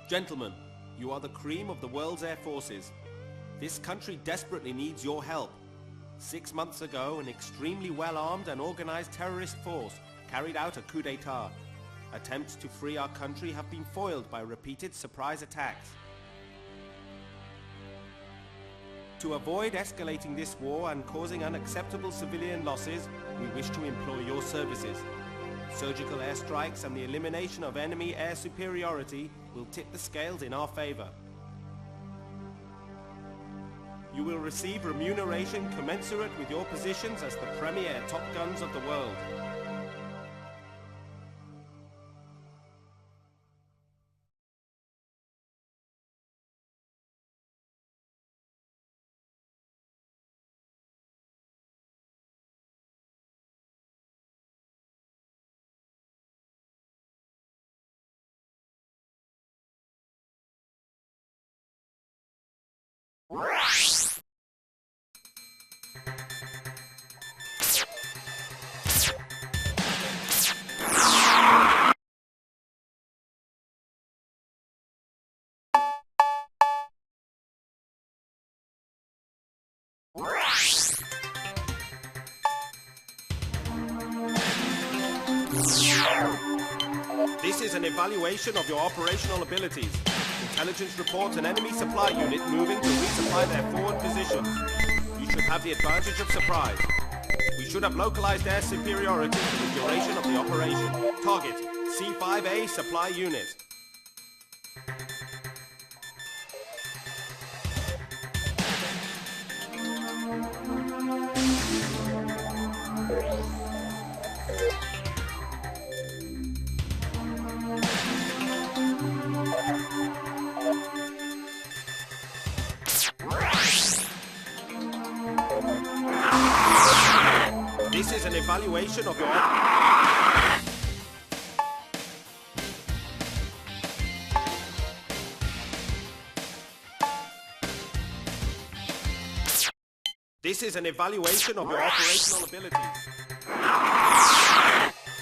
Gentlemen, you are the cream of the world's air forces. This country desperately needs your help. 6 months ago, an extremely well-armed and organized terrorist force carried out a coup d'etat. Attempts to free our country have been foiled by repeated surprise attacks. To avoid escalating this war and causing unacceptable civilian losses, we wish to employ your services. Surgical airstrikes and the elimination of enemy air superiority will tip the scales in our favor. You will receive remuneration commensurate with your positions as the premier top guns of the world. This is an evaluation of your operational abilities. Intelligence reports an enemy supply unit moving to resupply their forward positions. You should have the advantage of surprise. We should have localized air superiority for the duration of the operation. Target, C5A supply unit. This is an evaluation of your... This is an evaluation of your operational abilities.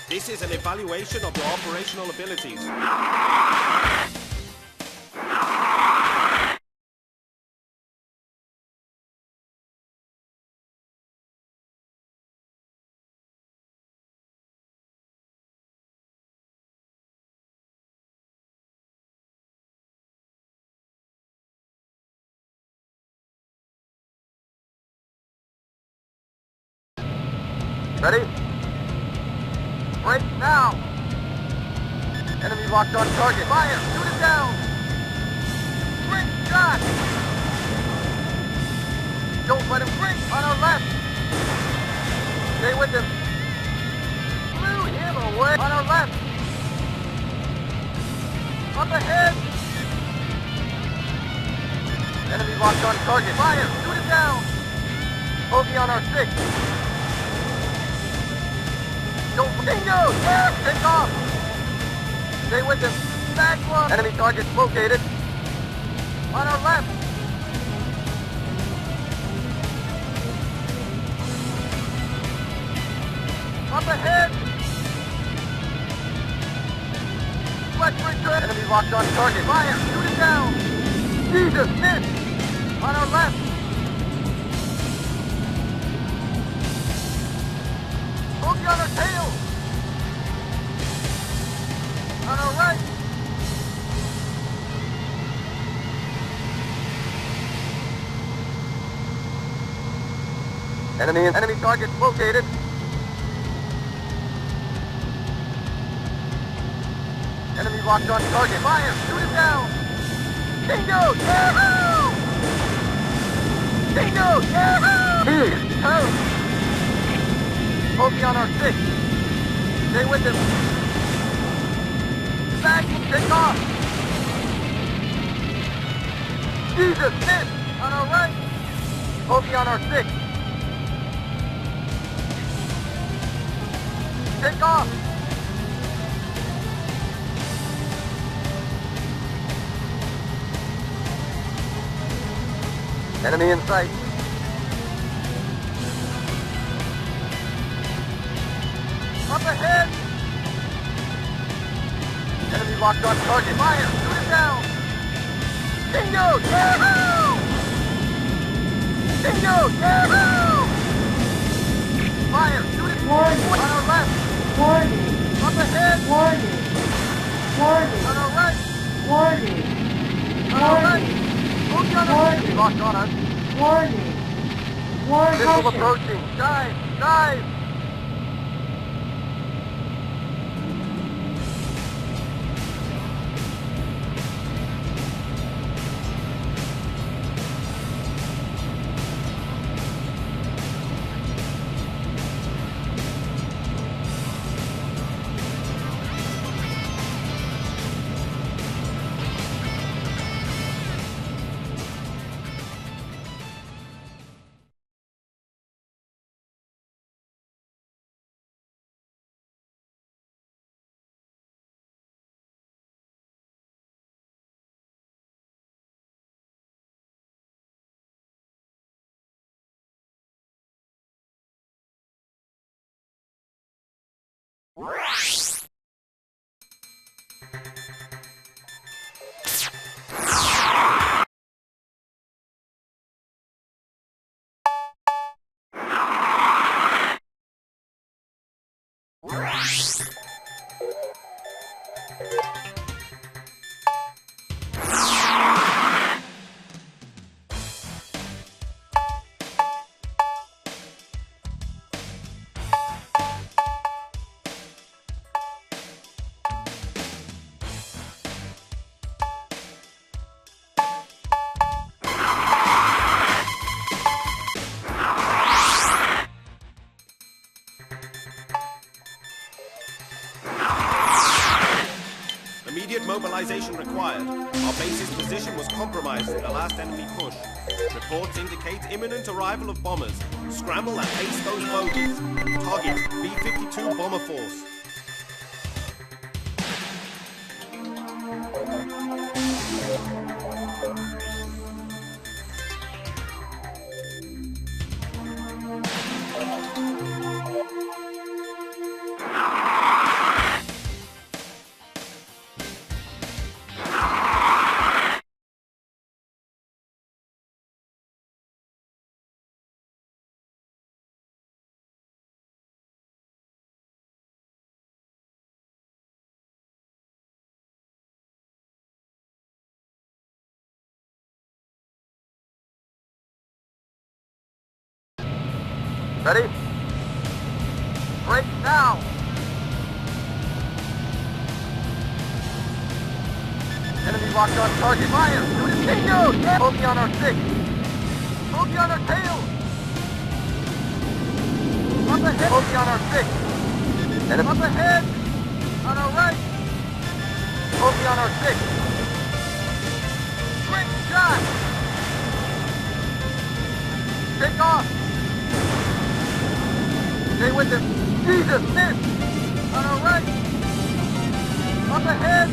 This is an evaluation of your operational abilities. Ready? Break now! Enemy locked on target. Fire! Shoot it down! Break shot! Don't let him break! On our left! Stay with him! Blew him away! On our left! Up ahead! Enemy locked on target. Fire! Shoot it down! Bogey on our 6. Don't bingo! Take off! Stay with him. Back one! Enemy target located. On our left. Up ahead! Let's return! Enemy locked on target. Fire! Shoot it down! Jesus! Miss! On our left! Bogey on our tail! On our right! Enemy target located. Enemy locked on target. Fire! Shoot it down! Bingo! Yahoo! Bingo! Yahoo! Toast! Bogey on our 6. Stay with him. Back and take off. Jesus, miss! On our right. Bogey on our 6. Take off. Enemy in sight. Up ahead! Enemy locked on target. Fire! Shoot it down! Bingo! Yahoo! Bingo! Yahoo! Fire! Shoot it! Warning! On our left! Warning! Up ahead! Warning! Warning! On our right! Warning! On our right! Warning! Move on us! Warning! Locked on us! Warning! Warning! Missile Caution! approaching! Dive! Dive! Immediate mobilization required. Our base's position was compromised in the last enemy push. Reports indicate imminent arrival of bombers. Scramble and ace those bogies. Target B-52 Bomber Force. Ready? Break now! Enemy locked on target. Fire! Shoot it! Bingo! Yeah. Bogey on our 6. Bogey on our tail! Up ahead! Bogey on our 6. Enemy up ahead! On our right! Bogey on our 6. Great shot! Take off! Stay with him. Jesus, miss! On our right! Up ahead!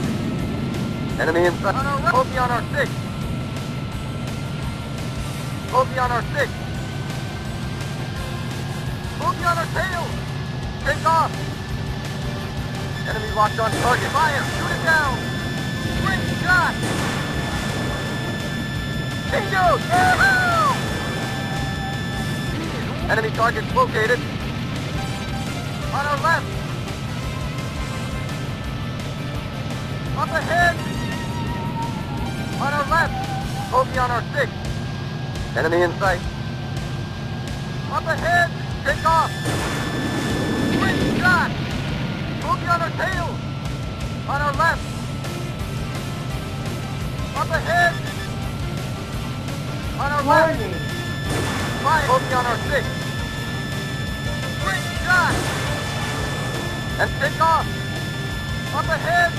Enemy inside. On our right. Bogey on our 6. Bogey on our 6. Bogey on our tail! Take off! Enemy locked on target. Fire! Shoot it down! Great shot! Bingo! Yahoo! Enemy targets located. On our left. Up ahead. On our left. Bogey on our 6. Enemy in sight. Up ahead. Take off. Great shot. Bogey on our tail. On our left. Up ahead. On our Warning! left. Fire. Bogey on our 6. Great shot. And take off. Up ahead.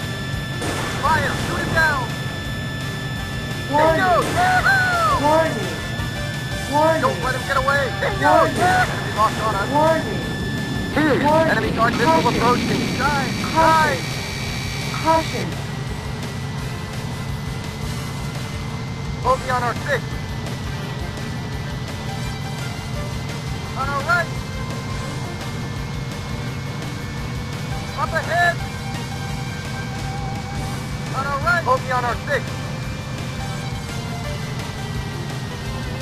Fire. Shoot it down. Warning! Bingo. Yahoo! Warning! Warning! Don't let him get away. Bingo. Warning! Yeah. Enemy locked on us. Warning! Here. Warning. Enemy target missile Caution. approaching. Dive. Caution! Dive. Caution! Bogey on our 6. On our right. Up ahead. On our right. Bogey on our 6.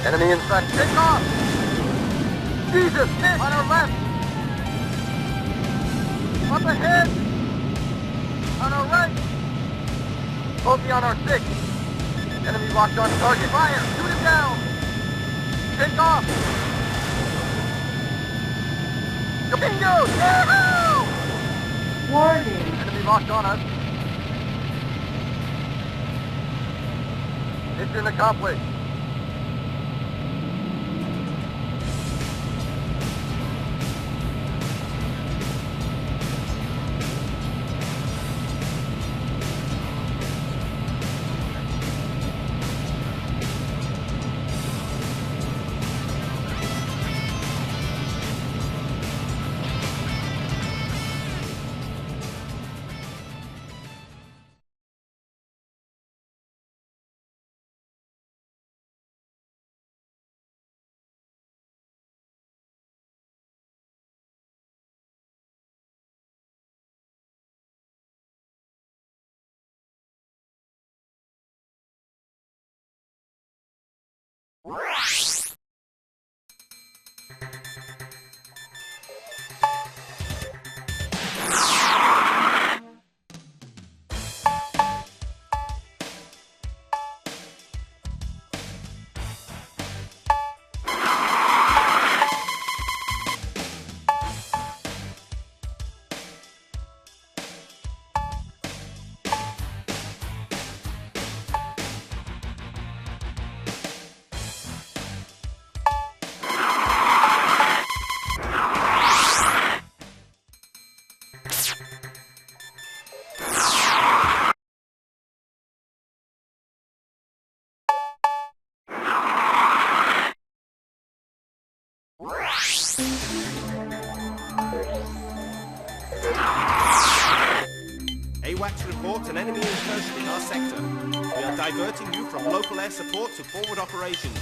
Enemy in sight. Take off! Jesus, miss! On our left! Up ahead! On our right! Bogey on our 6. Enemy locked on target. Fire! Shoot him down! Take off! Bingo! Yahoo! Warning. Enemy locked on us. Mission accomplished. AWACS reports an enemy incursion in our sector. We are diverting you from local air support to forward operations.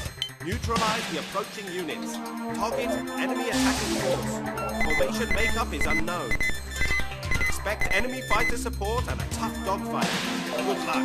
Neutralize the approaching units. Target enemy attacking force. Formation makeup is unknown. Expect enemy fighter support and a tough dogfight. Good luck.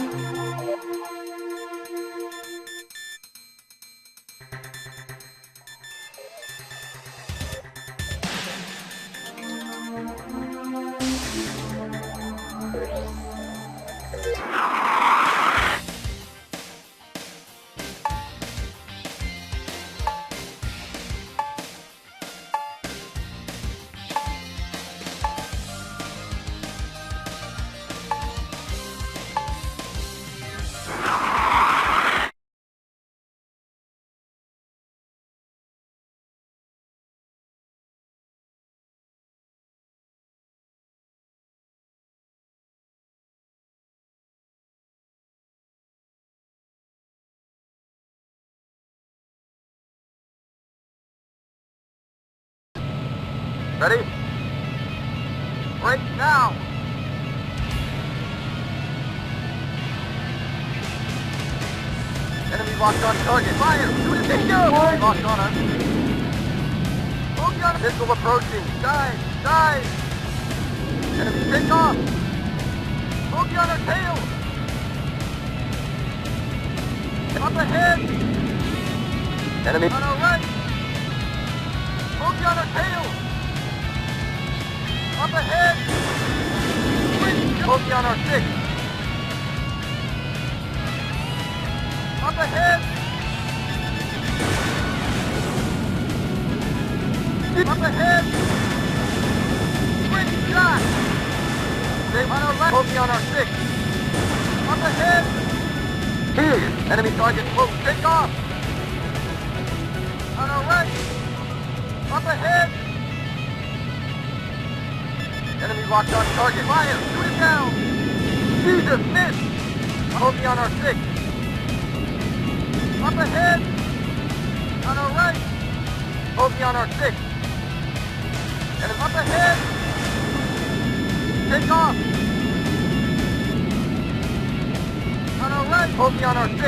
Ready? Break now! Enemy locked on target. Fire! Shoot it! Bingo! Locked on us. Bogey on missile approaching. Dive! Dive! Enemy take off! Bogey on our tail! Up ahead! Enemy on our right! Bogey on our tail! Up ahead! Bogey on our 6. Up ahead! Up ahead! Great shot! Stay on our left. Bogey on our 6. Up ahead! Enemy target close. Take off! On our right! Up ahead! Enemy locked on target. Fire! Shoot him down! Jesus, miss! Bogey on our 6. Up ahead! On our right! Bogey on our 6. Enemy up ahead! Take off! On our right! Bogey on our 6.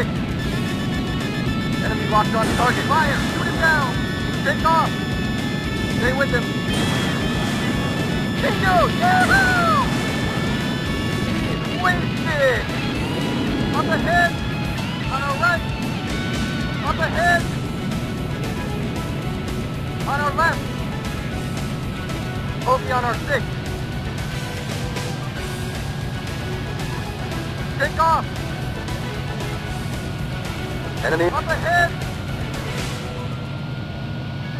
Enemy locked on target. Fire! Shoot him down! Take off! Stay with him! Bingo! Yahoo! He's wasted! Up ahead! On our right! Up ahead! On our left. Bogey on our 6. Take off. Enemy up ahead.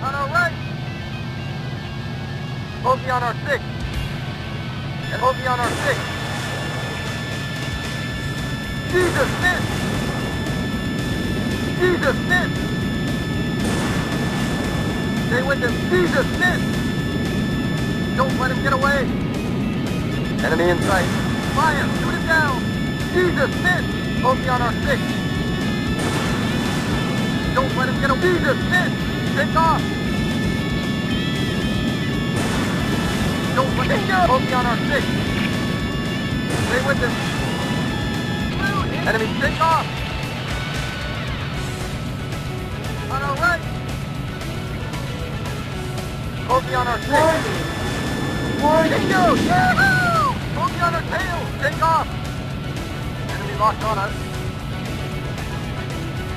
On our right. Bogey on our 6. And bogey on our 6. Jesus, miss! Jesus, miss! Stay with him. Jesus, miss! Don't let him get away. Enemy in sight. Fire! Shoot him down! Jesus, miss! Bogey on our 6. Don't let him get away. Jesus, miss! Take off! Don't let him go! Bogey on our 6. Stay with him. Enemy, take off! On our right! Bogey on our 6. Warning. Bingo! Yahoo! Bogey on our tail! Take off! Enemy locked on us.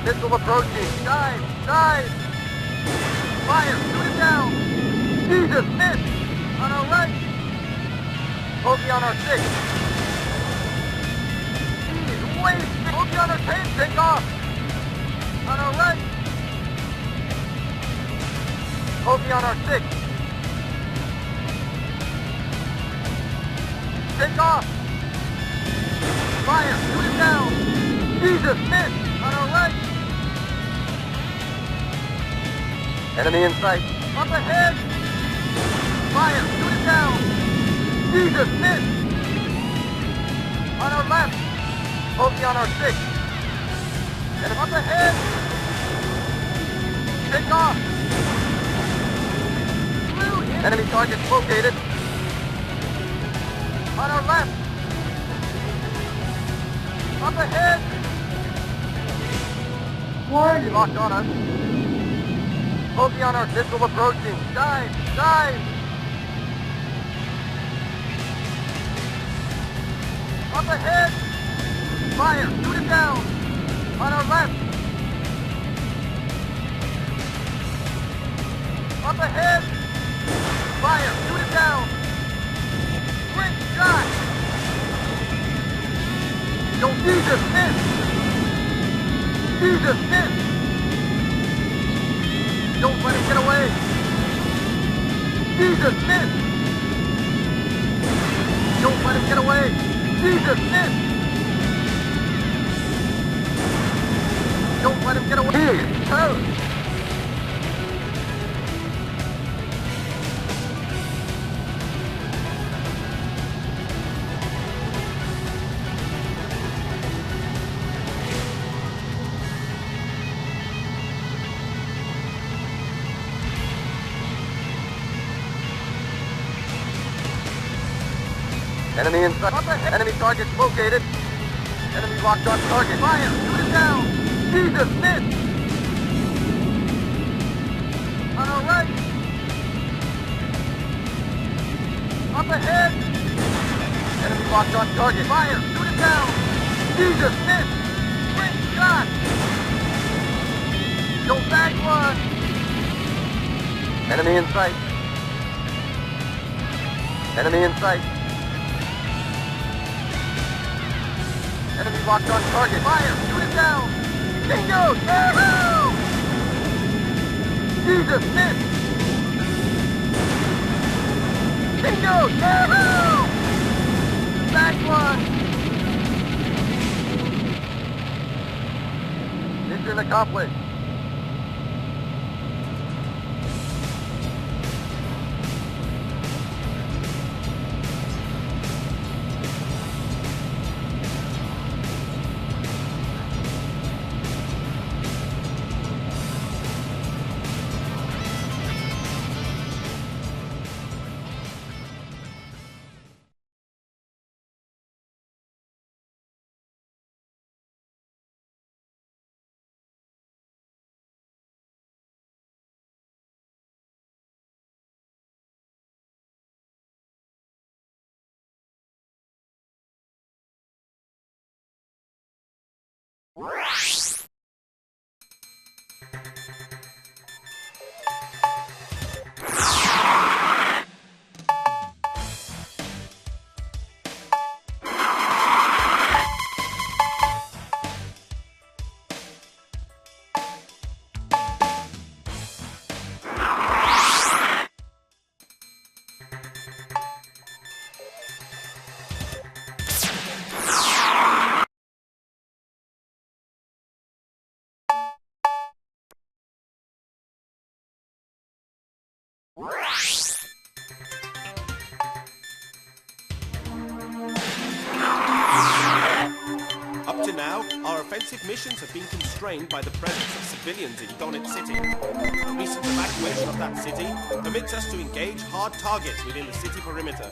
Missile approaching. Dive! Dive! Fire! Shoot it down! Jesus, miss! On our right! Bogey on our 6. Wait! Bogey on our tail! Take off! On our right! Bogey on our 6. Take off! Fire! Shoot it down! Jesus, miss! On our right! Enemy in sight. Up ahead! Fire! Shoot it down! Jesus, miss! On our left! Bogey on our 6. And up ahead! Take off! Enemy target located. On our left. Up ahead. Warning. Locked on us. Bogey on our missile approaching. Dive! Dive! Up ahead. Fire! Shoot it down. On our left. Up ahead. Fire! Shoot it down! Great shot! Don't Jesus, miss! Jesus, miss! Don't let him get away! Jesus, miss! Don't let him get away! Jesus, miss! Don't let him get away! Oh. Enemy in sight. Up ahead. Enemy target located. Enemy locked on target. Fire! Shoot it down! Jesus, miss! On our right. Up ahead. Enemy locked on target. Fire! Shoot it down! Jesus, miss! Great shot! Don't bag one! Enemy in sight. Enemy in sight. Enemy locked on target. Fire! Shoot it down! Bingo! Yahoo! Jesus, miss! Bingo! Yahoo! Back one! Mission accomplished. offensive missions have been constrained by the presence of civilians in Donetsk City. A recent evacuation of that city permits us to engage hard targets within the city perimeter.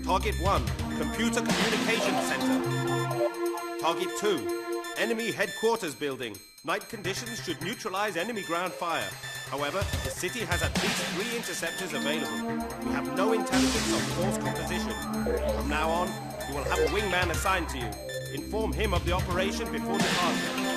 Target 1, Computer Communications Center. Target 2, Enemy Headquarters Building. Night conditions should neutralize enemy ground fire. However, the city has at least 3 interceptors available. We have no intelligence on force composition. From now on, you will have a wingman assigned to you. Inform him of the operation before departure.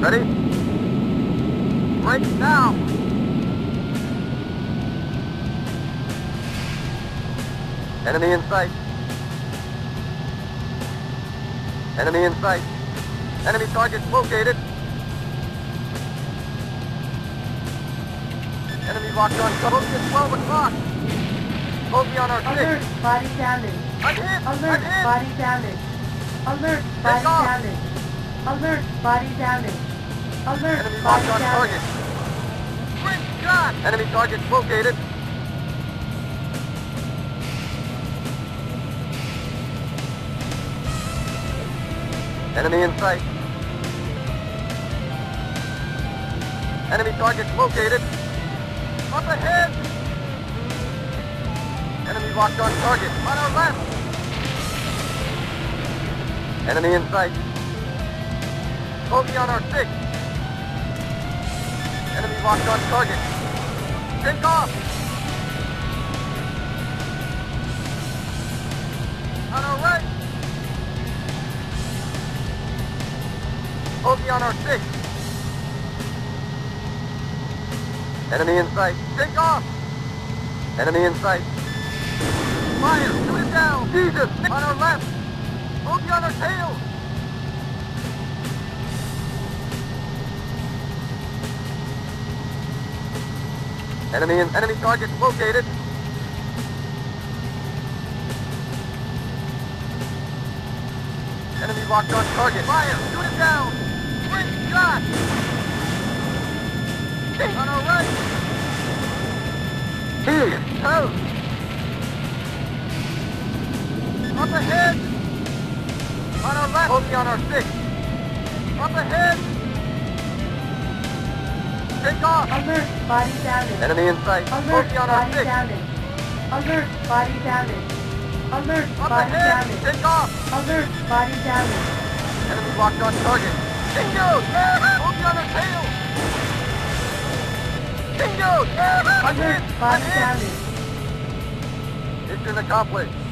Ready? Break now! Enemy in sight. Enemy in sight. Enemy targets located. Enemy locked on cover at 12 o'clock. Bogey on our 6. Alert, body damage. I'm hit! Alert, I'm hit! body damage. Alert, body off. damage. Alert, body damage. Alert, Enemy body locked on damage. target. Great shot! Enemy targets located. Enemy in sight. Enemy targets located. Up ahead! Enemy locked on target. On our left! Enemy in sight. Bogey on our 6. Enemy locked on target. Take off! On our right! Bogey on our 6. Enemy in sight. Take off! Enemy in sight. Fire! Shoot it down! Jesus! On our left! Bogey on our tail! Enemy targets located. Enemy locked on target. Fire! Shoot it down! Great shot! On our right! Out! Up ahead! On our left! Bogey on our 6. Up ahead! Take off! Alert, body damage. Enemy in sight. Alert, Bogey on our body 6. damage. Alert, body damage. Alert, Up body ahead! damage. Take off! Alert, body damage. Enemy locked on target. Bingo! Bogey on our tail! Bingo! I'm Alert, hit! body I'm hit! damage. Mission accomplished.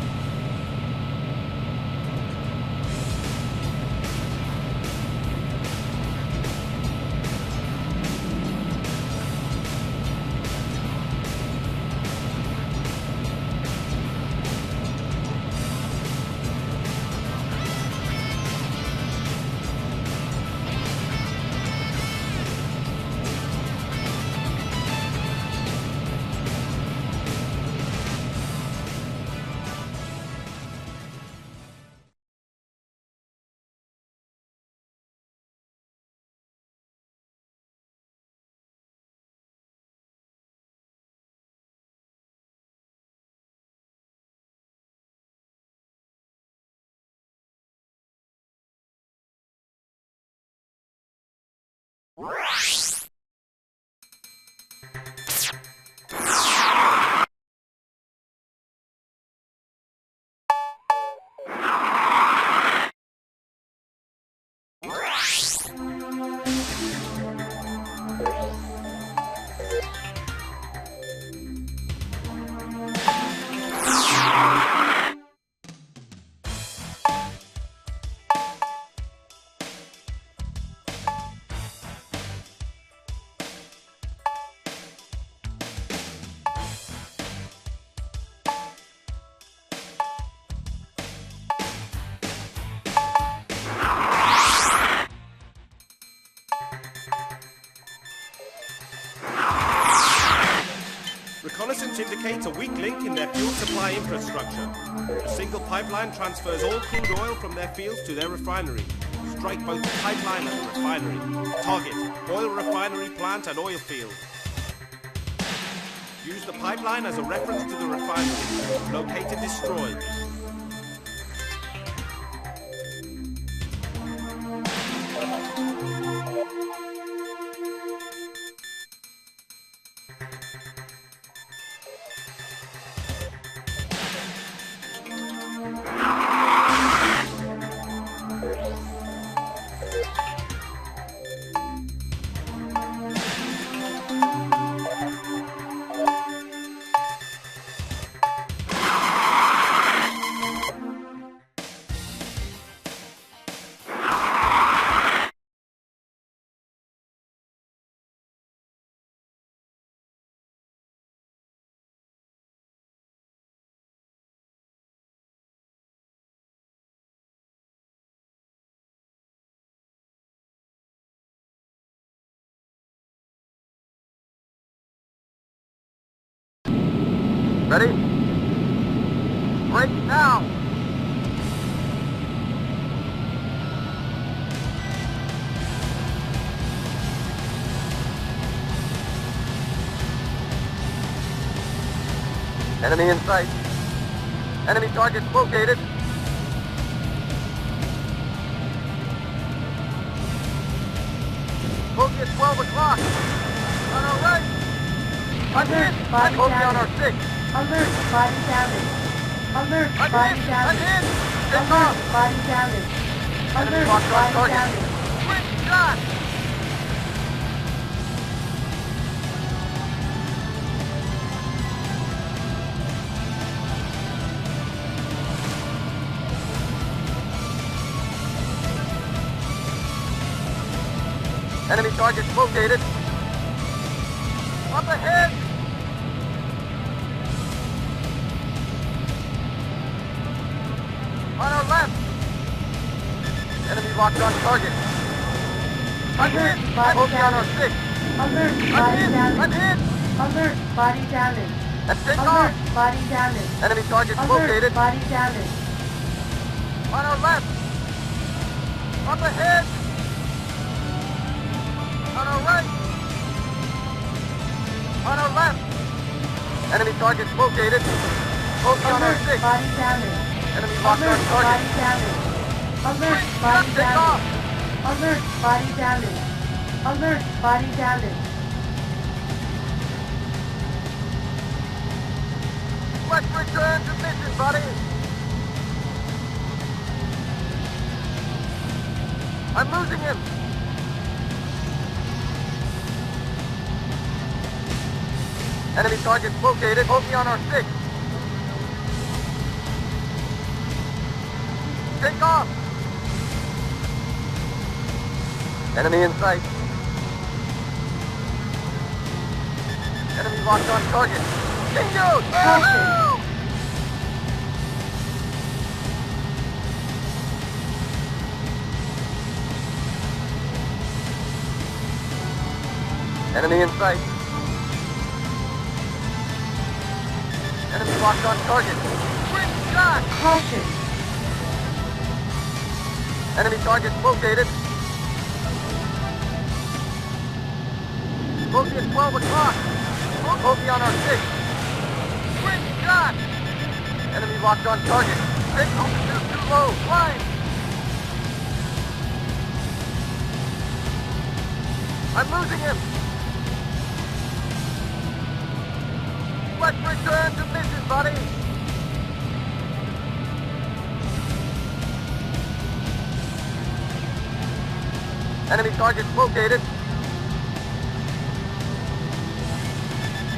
Reconnaissance indicates a weak link in their fuel supply infrastructure. A single pipeline transfers all crude oil from their fields to their refinery. Strike both the pipeline and the refinery. Target: oil refinery plant and oil field. Use the pipeline as a reference to the refinery. Locate and destroy. Ready? Break now! Enemy in sight. Enemy targets located. Bogey at 12 o'clock. On our right. Alert, body Bogey on our damage. 6. Alert, body damage. Alert, body damage. Alert, body damage. Alert, body damage. Quick shot! Enemy targets located. Up ahead! On our left! Enemy locked on target. Alert, body Bogey on our damage. 6. Alert, I'm body hit! damage. Alert, body damage. And take Alert, off! body damage. Enemy targets Alert, located. body damage. On our left! Up ahead! On our right! On our left! Enemy targets located. Bogey on our Alert, 6. body damage. Enemy locked Alert, on body target. damage. Alert, Quick, body take off! damage. Alert, body damage. Alert, body damage. Let's return to mission, buddy! I'm losing him! Enemy targets located. Bogey on our 6. Take off! Enemy in sight. Enemy locked on target. Bingo! Caution. Enemy in sight. Enemy locked on target. Quick shot! Caution. Enemy targets located. Bogey at 12 o'clock. Bogey on our 6. Quick shot! Enemy locked on target. Take altitude too low. Climb! I'm losing him. Let's return to mission, buddy. Enemy targets located.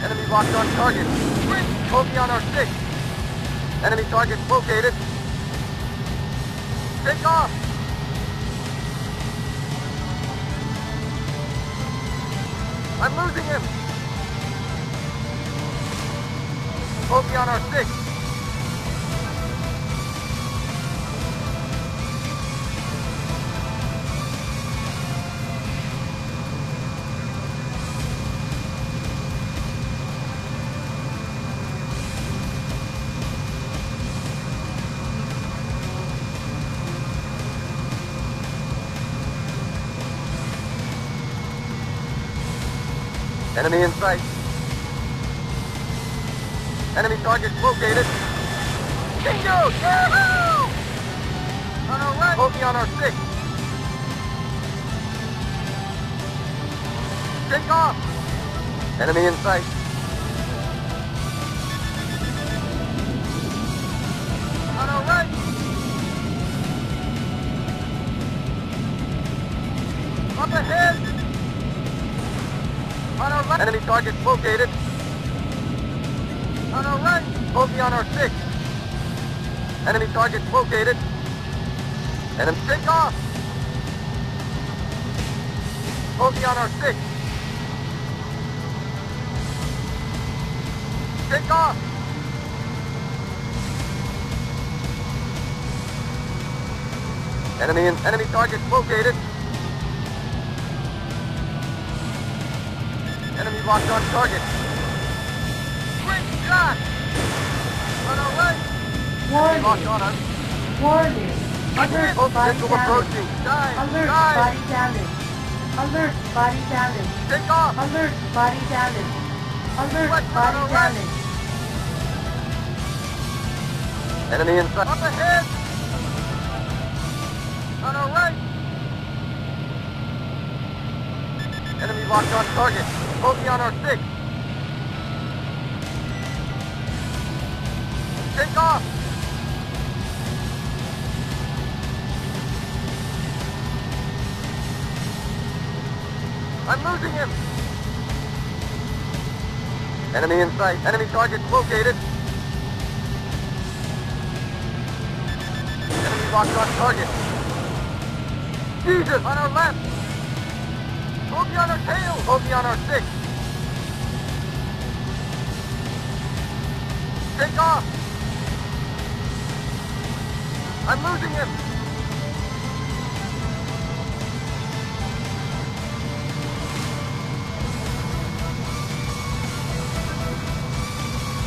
Enemy locked on target. Bogey on our 6. Enemy target located. Take off! I'm losing him! Bogey on our 6. Enemy in sight. Enemy target located. Bingo! Yahoo! On our right. Bogey on our 6. Take off! Enemy in sight. On our right. Up ahead! On our left. Enemy target located. On our right. Bogey on our 6. Enemy target located. Enemy take off. Bogey on our 6. Take off. Enemy target located. Enemy locked on target. Great shot! On our right. Warning. Locked on us. Warning. Alert body Missile damage. approaching. Dive! Alert Dive! body damage. Alert body damage. Take off! Alert body damage. Alert Right, on body our right. damage. Enemy in sight. Up ahead! On our right. Enemy locked on target. Bogey on our 6. Take off! I'm losing him! Enemy in sight. Enemy target located. Enemy locked on target. Jesus! On our left! Bogey on our tail! Bogey on our 6. Take off! I'm losing him!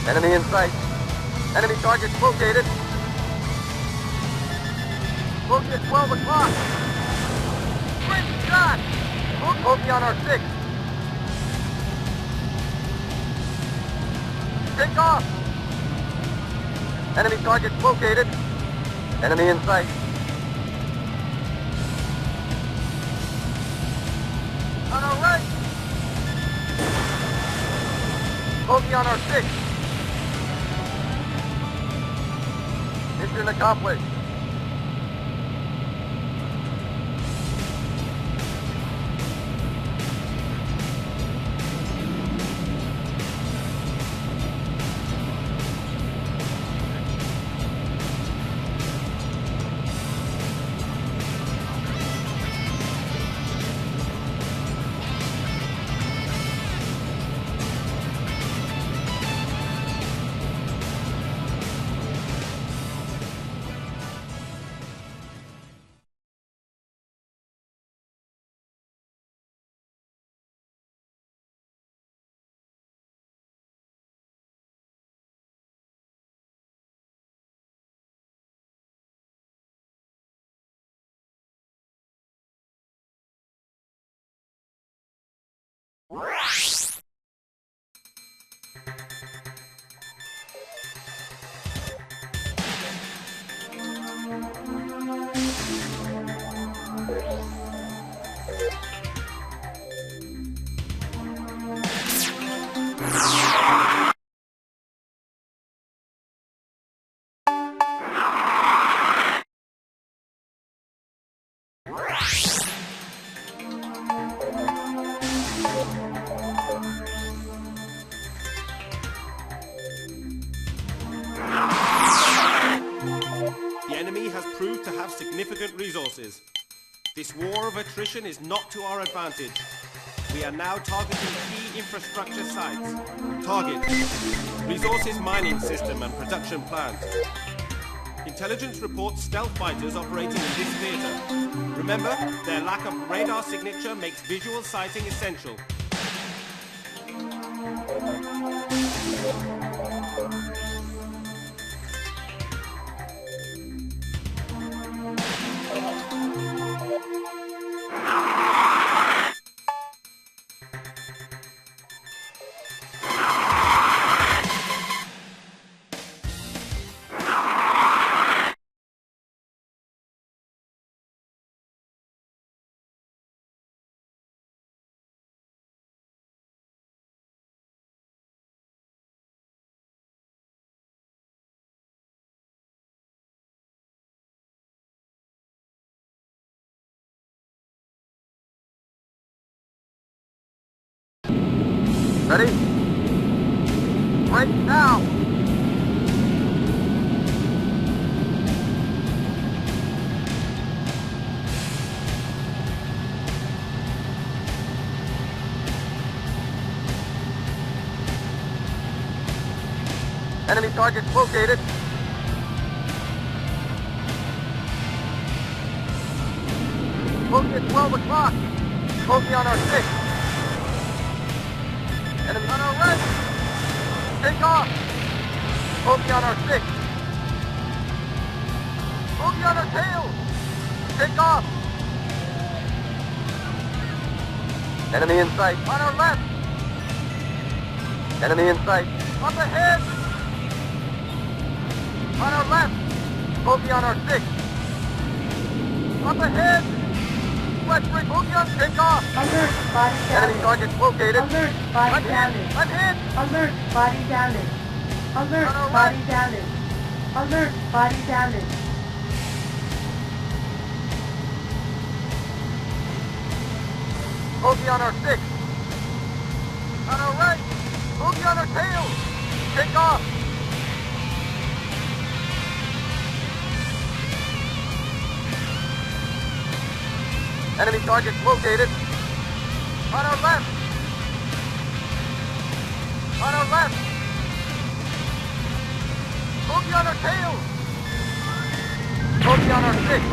Enemy in sight. Enemy target located. Bogey at 12 o'clock. Great shot! Bogey on our 6. Take off! Enemy target located. Enemy in sight. On our right. Bogey on our 6. Mission accomplished. attrition is not to our advantage. We are now targeting key infrastructure sites. Target: resources mining system and production plant. Intelligence reports stealth fighters operating in this theater. Remember, their lack of radar signature makes visual sighting essential. Ready? Right now! Enemy targets located. Bogey at 12 o'clock. Bogey on our 6. Enemy on our right. Take off. Bogey on our 6. Bogey on our tail. Take off. Enemy in sight. On our left. Enemy in sight. Up ahead. On our left. Bogey on our 6. Up ahead. West Ridge. Bogey on takeoff. Alert, body damage. Enemy targets located. Alert, body damage. Unhit. Alert, body damage. Alert, On our body right. damage. Alert, body damage. Bogey on our 6. On our right. Bogey on our tail. Take off. Enemy targets located. On our left. On our left. Bogey on our tail. Bogey on our 6.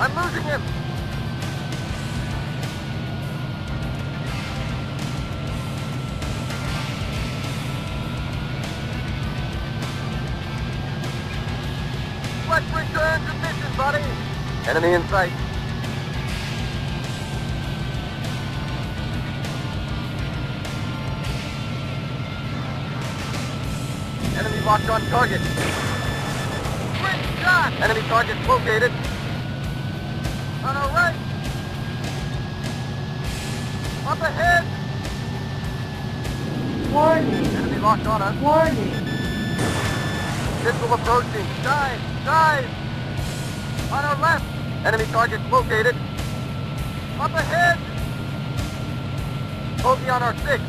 I'm losing him. Let's return to mission, buddy. Enemy in sight. Enemy locked on target. Great shot. Enemy target located. On our right. Up ahead. Warning, Enemy locked on us. warning. Missile approaching. Dive. Dive. On our left. Enemy target located. Up ahead. Bogey on our 6.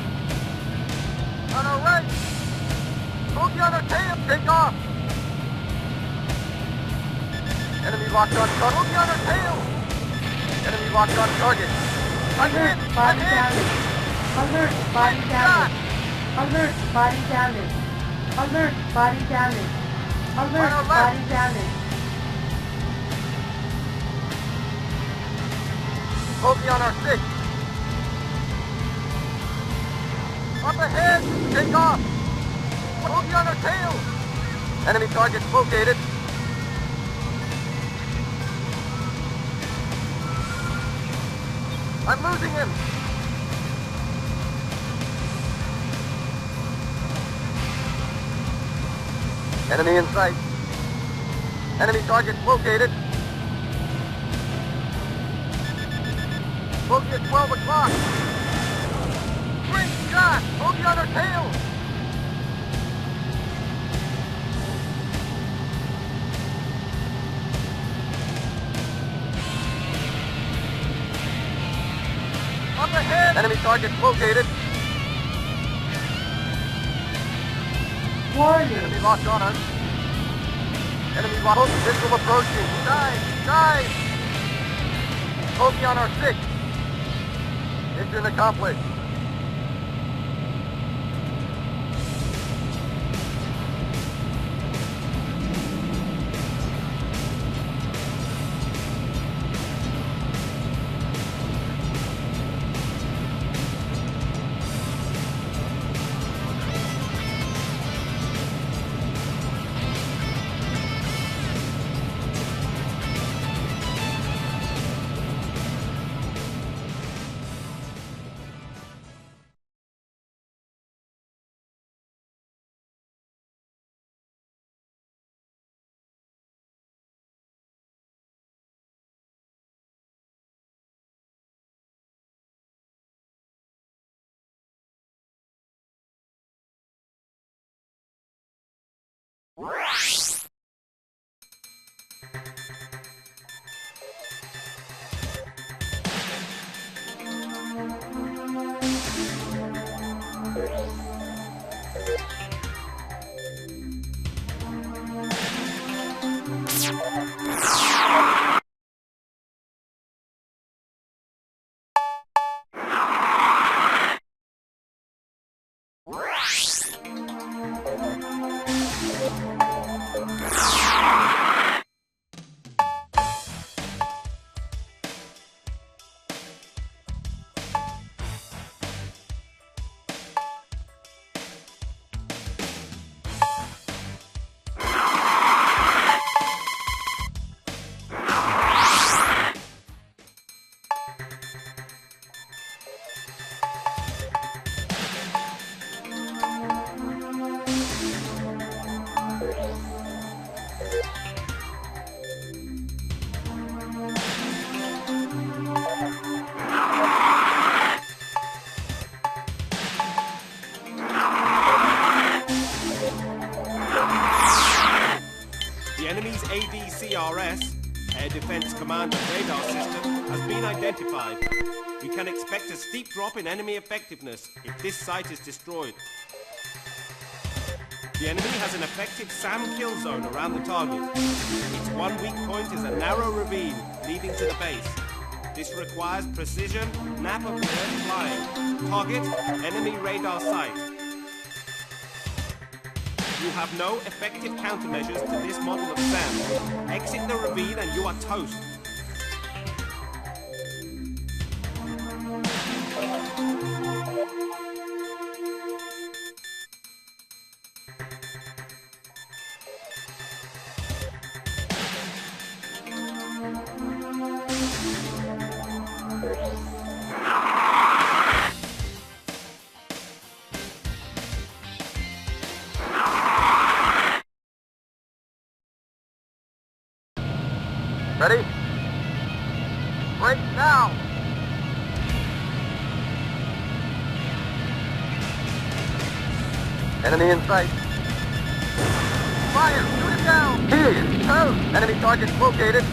On our right. Bogey on our tail. Take off. Enemy locked on target. Bogey on our tail. Enemy locked on target. Alert, body damage. Alert, body damage. Alert, body damage. Alert, body damage. Alert, On our left. body damage. Bogey on our 6. Up ahead. Take off. Bogey on our tail. Enemy target located. I'm losing him. Enemy in sight. Enemy target located. Bogey at 12 o'clock. Great shot. Bogey on our tail. Up ahead. Enemy target located. Warning. Enemy locked on us. Enemy locked. Missile approaching. Dive! Bogey on our 6. Mission accomplished. ADCRS, Air Defense Command and Radar System, has been identified. We can expect a steep drop in enemy effectiveness if this site is destroyed. The enemy has an effective SAM kill zone around the target. Its one weak point is a narrow ravine leading to the base. This requires precision, nap of the earth flying. Target, enemy radar site. You have no effective countermeasures to this model of SAM. Exit the ravine and you are toast. Ready? Break now! Enemy in sight. Fire! Shoot him down! Here! Toast! Enemy target located.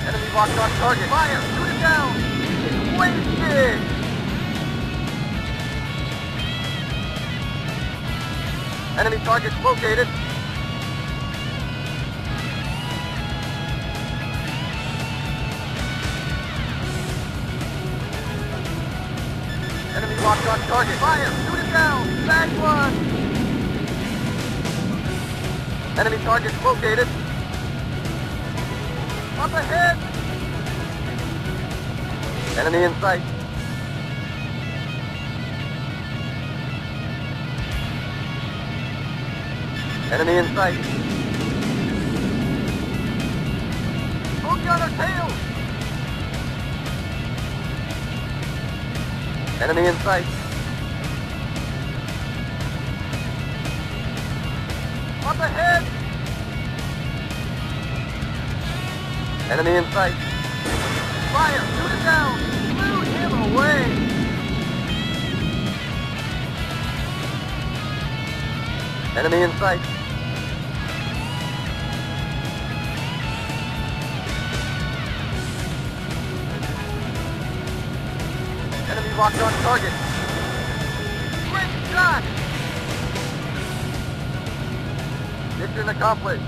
Enemy locked on target. Fire! Shoot him down! It's wasted! Enemy target located. Enemy locked on target. Fire! Shoot him down! Back one! Enemy target located. Up ahead! Enemy in sight. Enemy in sight. Bogey on our tail! Enemy in sight. Up ahead! Enemy in sight. Fire! Shoot him down! Blew him away! Enemy in sight. Enemy locked on target. Great shot! Mission accomplished.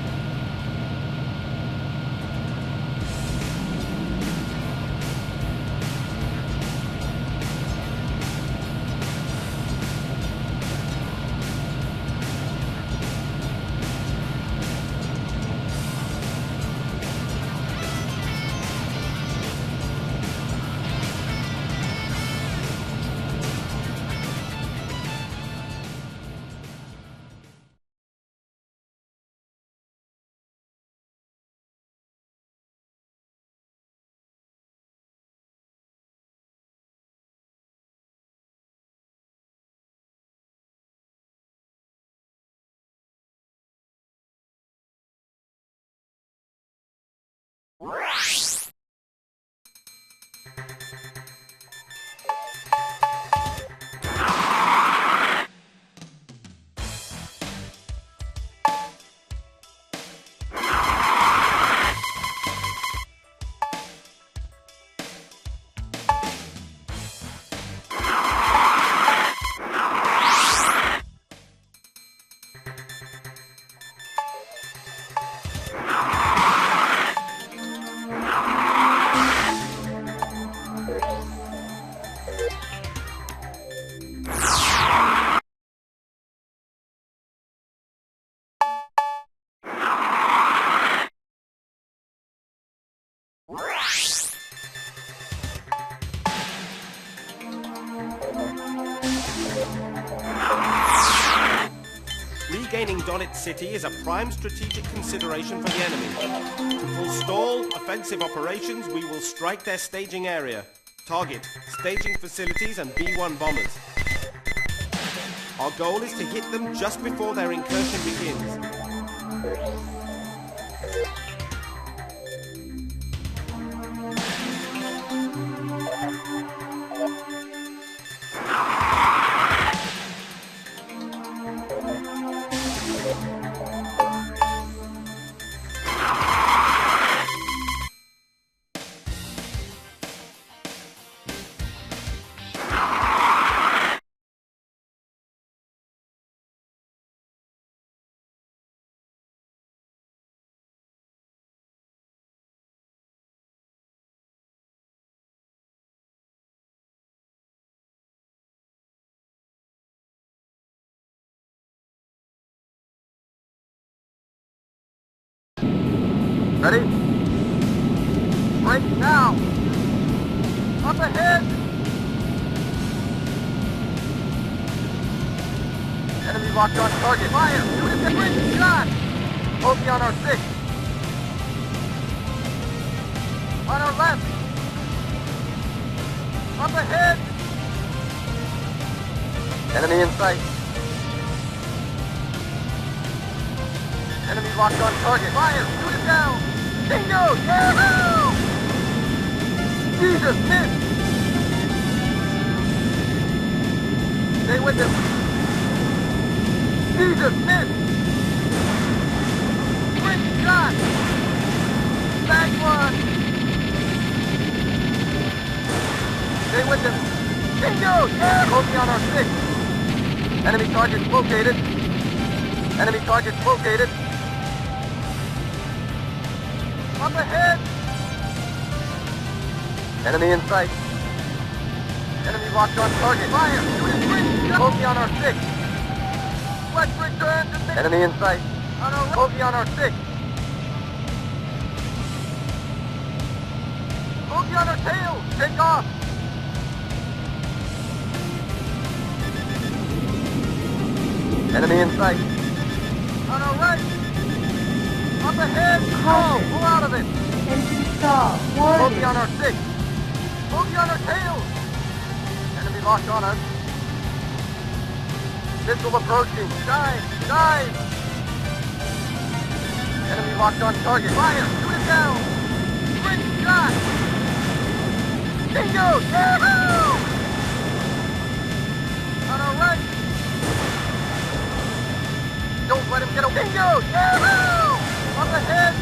Regaining Donetsk City is a prime strategic consideration for the enemy. To forestall offensive operations, we will strike their staging area. Target, staging facilities and B-1 bombers. Our goal is to hit them just before their incursion begins. Ready? Break now! Up ahead! Enemy locked on target. Fire! Shoot at the great shot! Bogey on our 6. On our left! Up ahead! Enemy in sight. Enemy locked on target. Fire! Shoot it down! Bingo! Yahoo! Jesus, miss! Stay with him. Jesus, miss! Great shot! Back one! Stay with him. Bingo! Yeah! Bogey on our 6. Enemy targets located. Enemy targets located. Up ahead! Enemy in sight. Enemy locked on target. Fire! Shoot it, great! Bogey on our 6. Let's return to me. Enemy in sight. On our bogey on our 6. Bogey on our tail. Take off. Enemy in sight. On our right. Up ahead. Caution. Pull out of it. Engine stall. Bogey Warning. on our 6. Bogey on our tail. Enemy locked on us. Missile approaching. Dive! Dive! Enemy locked on target. Fire! Shoot it down! Great shot! Bingo! Yahoo! On our right! Don't let him get a bingo! Yahoo! Up ahead!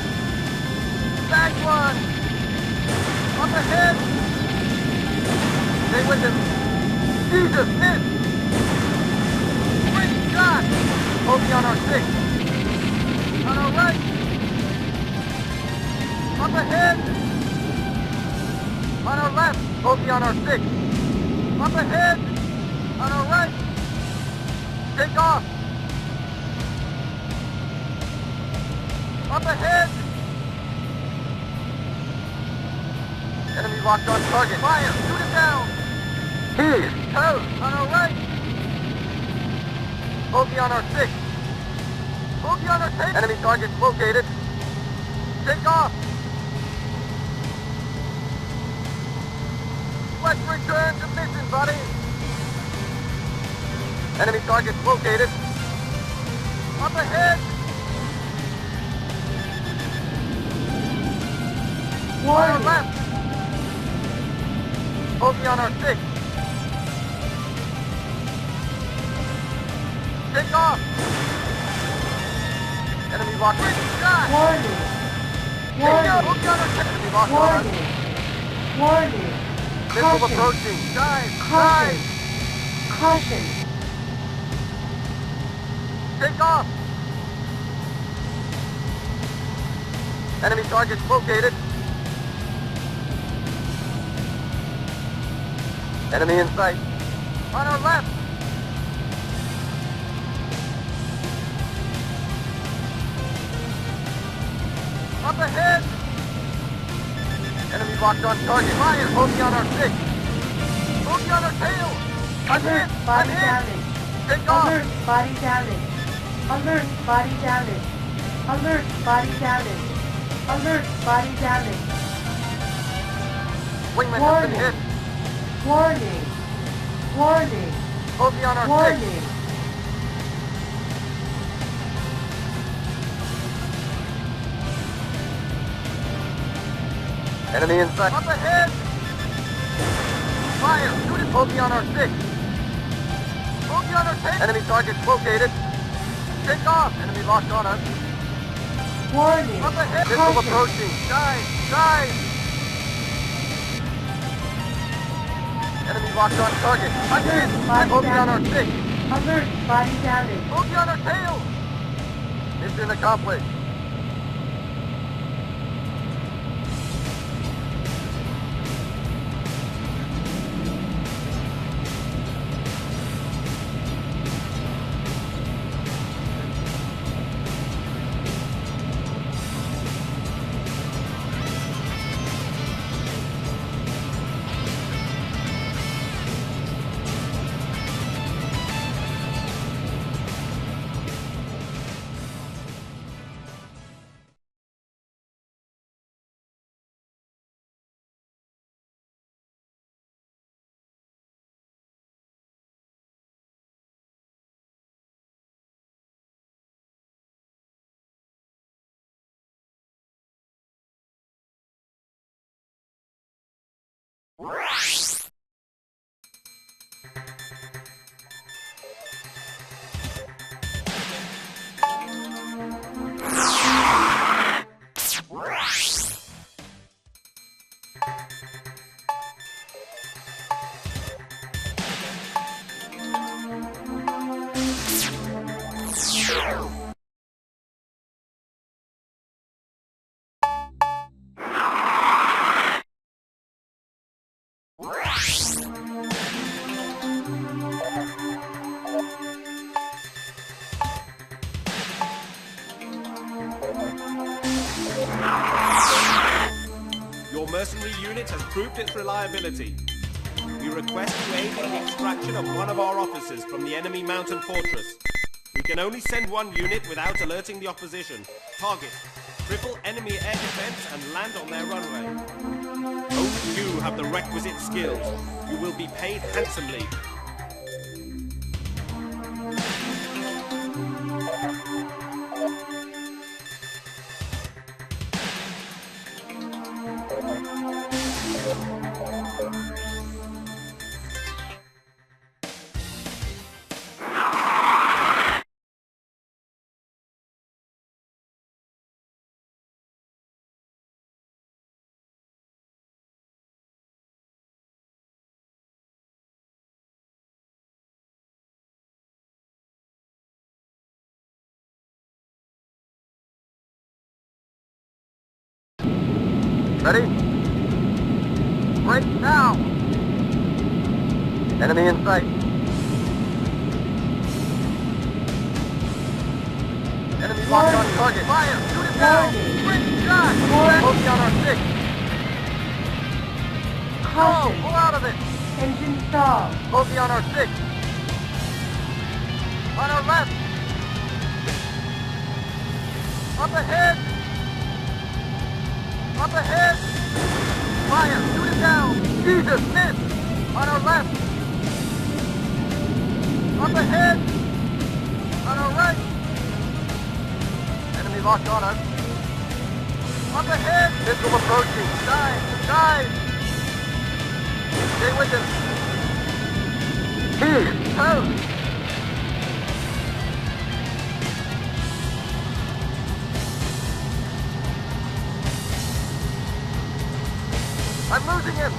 Back one! Up ahead! Stay with him! Jesus, miss! Great shot! Bogey on our 6. On our right! Up ahead! On our left! Bogey on our 6. Up ahead! On our right! Take off! Up ahead! Enemy locked on target. Fire! Shoot it down! He's toast! On our right! Bogey on our 6. Bogey on our 6. Enemy target located. Take off! Let's return to mission, buddy! Enemy target located. Up ahead! On our Warning. left! Bogey on our 6. Take off! Enemy locked. Great shot! Warning. Take out! Warning. Bogey on our 6. Enemy locked on. Warning. Warning. Missile Caution. approaching. Dive! Caution. Dive! Caution. Take off! Enemy target located. Enemy in sight. On our left! Up ahead! Enemy locked on target. Fire! Bogey on our 6. Bogey on our tail! I'm Alert. hit! Body I'm hit! damage. Take off! Alert. Body damage. Alert. Body damage. Alert. Body damage. Alert. Body damage. Wingman has Warning. been hit. Warning. Warning. Bogey on our 6. Warning. Enemy in sight. Up ahead! Fire! Shoot it! Bogey on our 6. Bogey on our 6. Enemy target located. Take off! Enemy locked on us. Warning. Up ahead! Missile Caution. approaching. Dive! Dive! Enemy locked on target. I'm hit! Body Bogey on our damage. 6. Alert. Body damage. Bogey on our tail! Mission accomplished. Your mercenary unit has proved its reliability. We request you aid in the extraction of one of our officers from the enemy mountain fortress. We can only send one unit without alerting the opposition. Target: cripple enemy air defense and land on their runway. Only you have the requisite skills. You will be paid handsomely. Ready? Break now! Enemy in sight. Enemy locked on target. Fire! Shoot it down! Great shot! Bogey on our 6. Caution. Pull out of it! Engine stalled. Bogey on our 6. On our left. Up ahead. Up ahead. Fire. Shoot it down. Jesus, miss. On our left. Up ahead. On our right. Enemy locked on us. Up ahead. Missile approaching. Dive. Dive. Stay with him. He's toast. I'm losing him!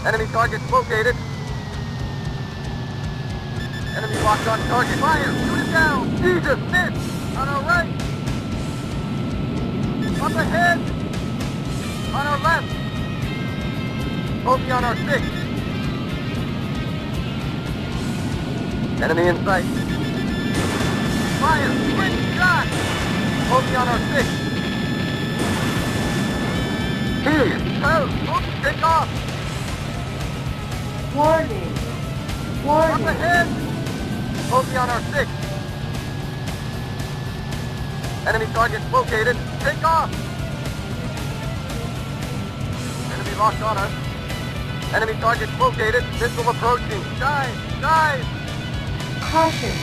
Enemy targets located. Enemy locked on target. Fire! Shoot it down! Jesus, miss! On our right! Up ahead! On our left! Bogey on our 6. Enemy in sight. Fire! Great shot! Bogey on our 6. He's toast! Oops, take off! Warning. Up Warning. ahead! Bogey on our 6. Enemy targets located. Take off! Enemy locked on us. Enemy targets located. Missile approaching. Dive! Dive! Caution.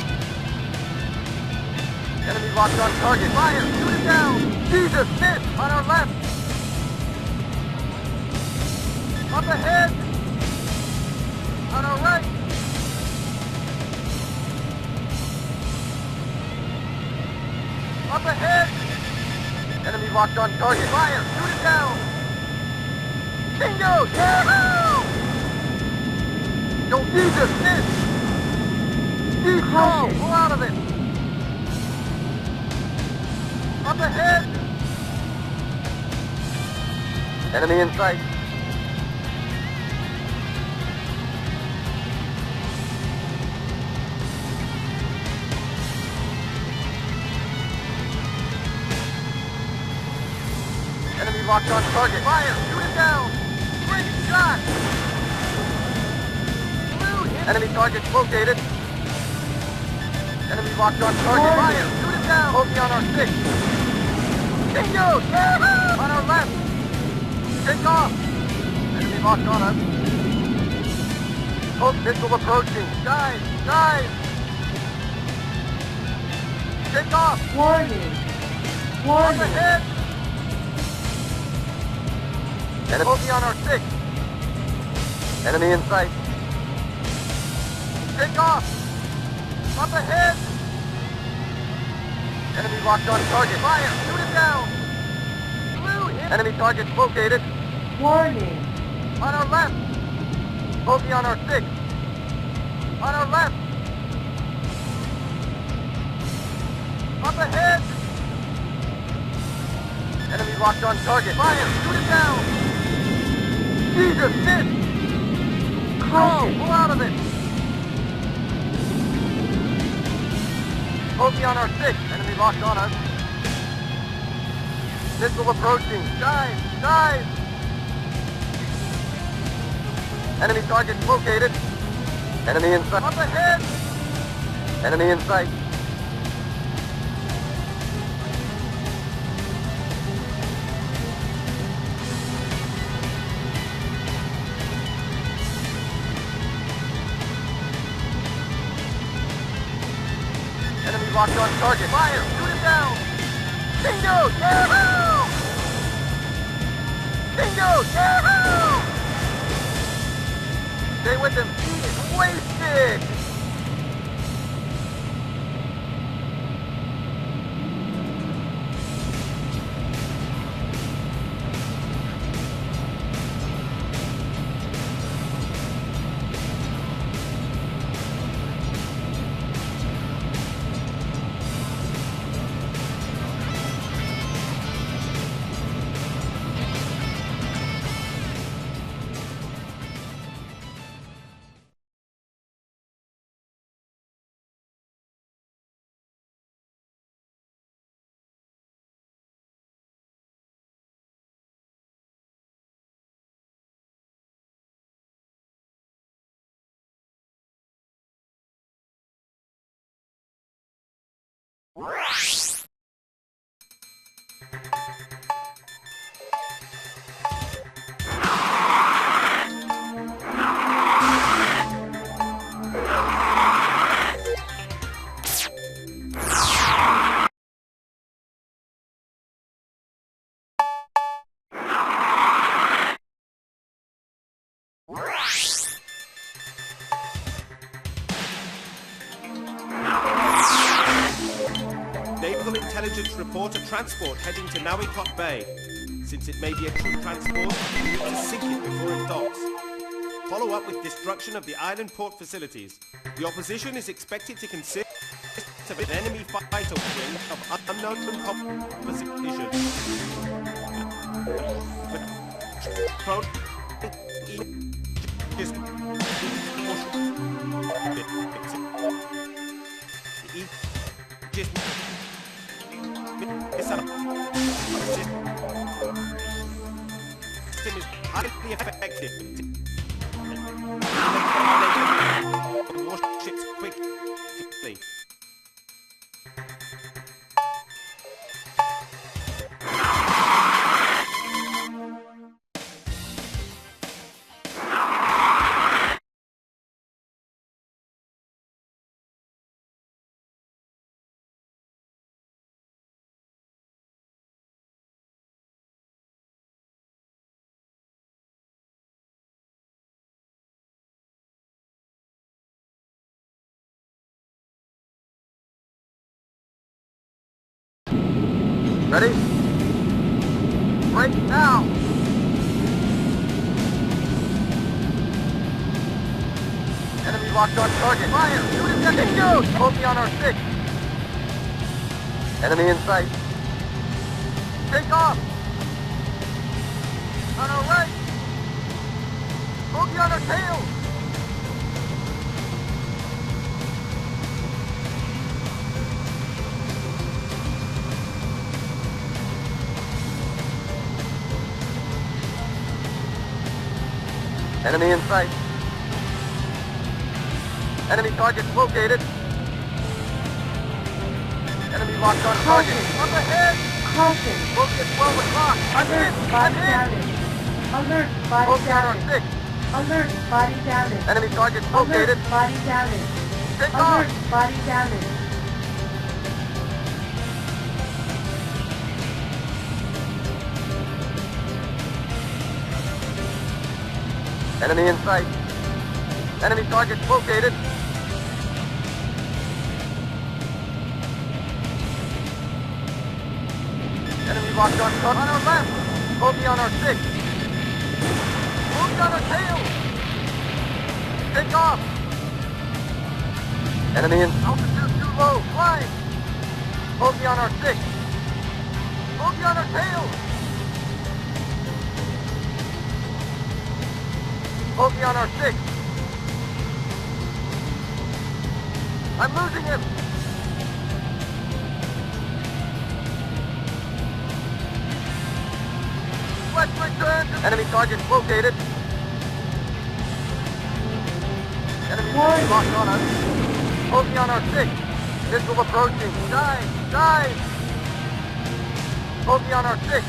Enemy locked on target. Fire! Shoot it down! Jesus, miss! On our left! Up ahead! On our right! Up ahead! Enemy locked on target. Fire! Shoot it down! Bingo! Yahoo! Don't Jesus, miss! Deep call! Pull out of it! Up ahead! Enemy in sight. Enemy locked on target. Fire! Shoot it down! Great shot! Enemy target located. Enemy locked on target. Fire! Shoot it down! Bogey on our 6. Bingo! Yahoo! On our left. Take off! Enemy locked on us. Hope missile approaching. Dive! Dive! Take off! Warning. Up Warning. ahead! Enemy bogey on our 6. Enemy in sight. Take off! Up ahead! Enemy locked on target. Fire! Shoot it down! Blue hit. Enemy target located. Warning. On our left. Bogey on our 6. On our left. Up ahead! Enemy locked on target. Fire! Shoot it down! Jesus, miss! Caution. Pull out of it! Bogey on our 6. Enemy locked on us. Missile approaching. Dive! Dive! Enemy target located. Enemy in sight. Up ahead! Enemy in sight. Enemy locked on target. Fire! Shoot it down! Bingo! Yahoo! Bingo! Yahoo! Stay with him. He is wasted! Naval intelligence report a transport heading to Nawikot Bay. Since it may be a troop transport, we need to sink it before it docks. Follow up with destruction of the island port facilities. The opposition is expected to consist of an enemy fighter wing of unknown composition. System is highly effective. Warships quickly. Ready? Right now! Enemy locked on target. Fire! Shoot him down! Engage! Hold me on our 6. Enemy in sight. Take off! On our right! Hold me on our tail! Enemy in sight. Enemy target located. Enemy locked on target. Up ahead! Caution. Focus 12 o'clock. Alert, body damage. Alert, body Focus on our damage. 6. Alert, body damage. Enemy target located. Alert, body damage. Take Alert, off! body damage. Enemy in sight. Enemy target located. Enemy locked on target. On our left. Hold me on our 6. Hold me on our tail. Take off. Enemy in altitude too low. Climb. Hold me on our 6. Hold me on our tail. Hold me on our 6. I'm losing him. Let's return to... Enemy target located. Enemy locked on us. Hold me on our 6. Missile approaching. Dive! Dive! Hold me on our 6.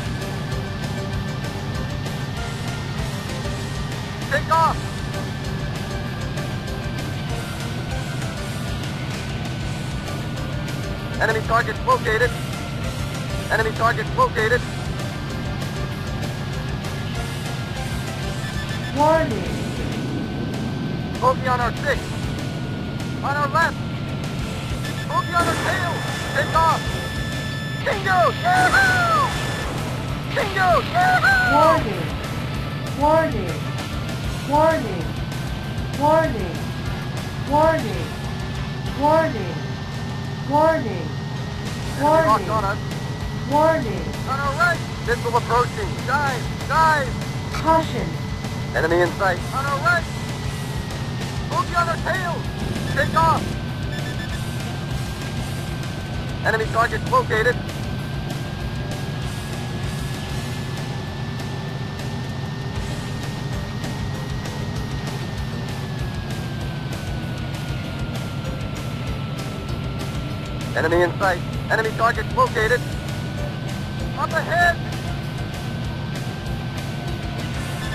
Take off! Enemy target located. Enemy target located. Warning. Hold me on our 6. On our left. Hold me on our tail. Take off. Bingo! Yahoo! Bingo! Yahoo! Warning. Warning. Warning. Warning. Warning. Warning. Enemy locked Warning. on us. Warning. On our right. Missile approaching. Dive! Dive! Caution. Enemy in sight. On our right. Hold me on our tail. Take off. Enemy target located. Enemy in sight. Enemy target located. Up ahead!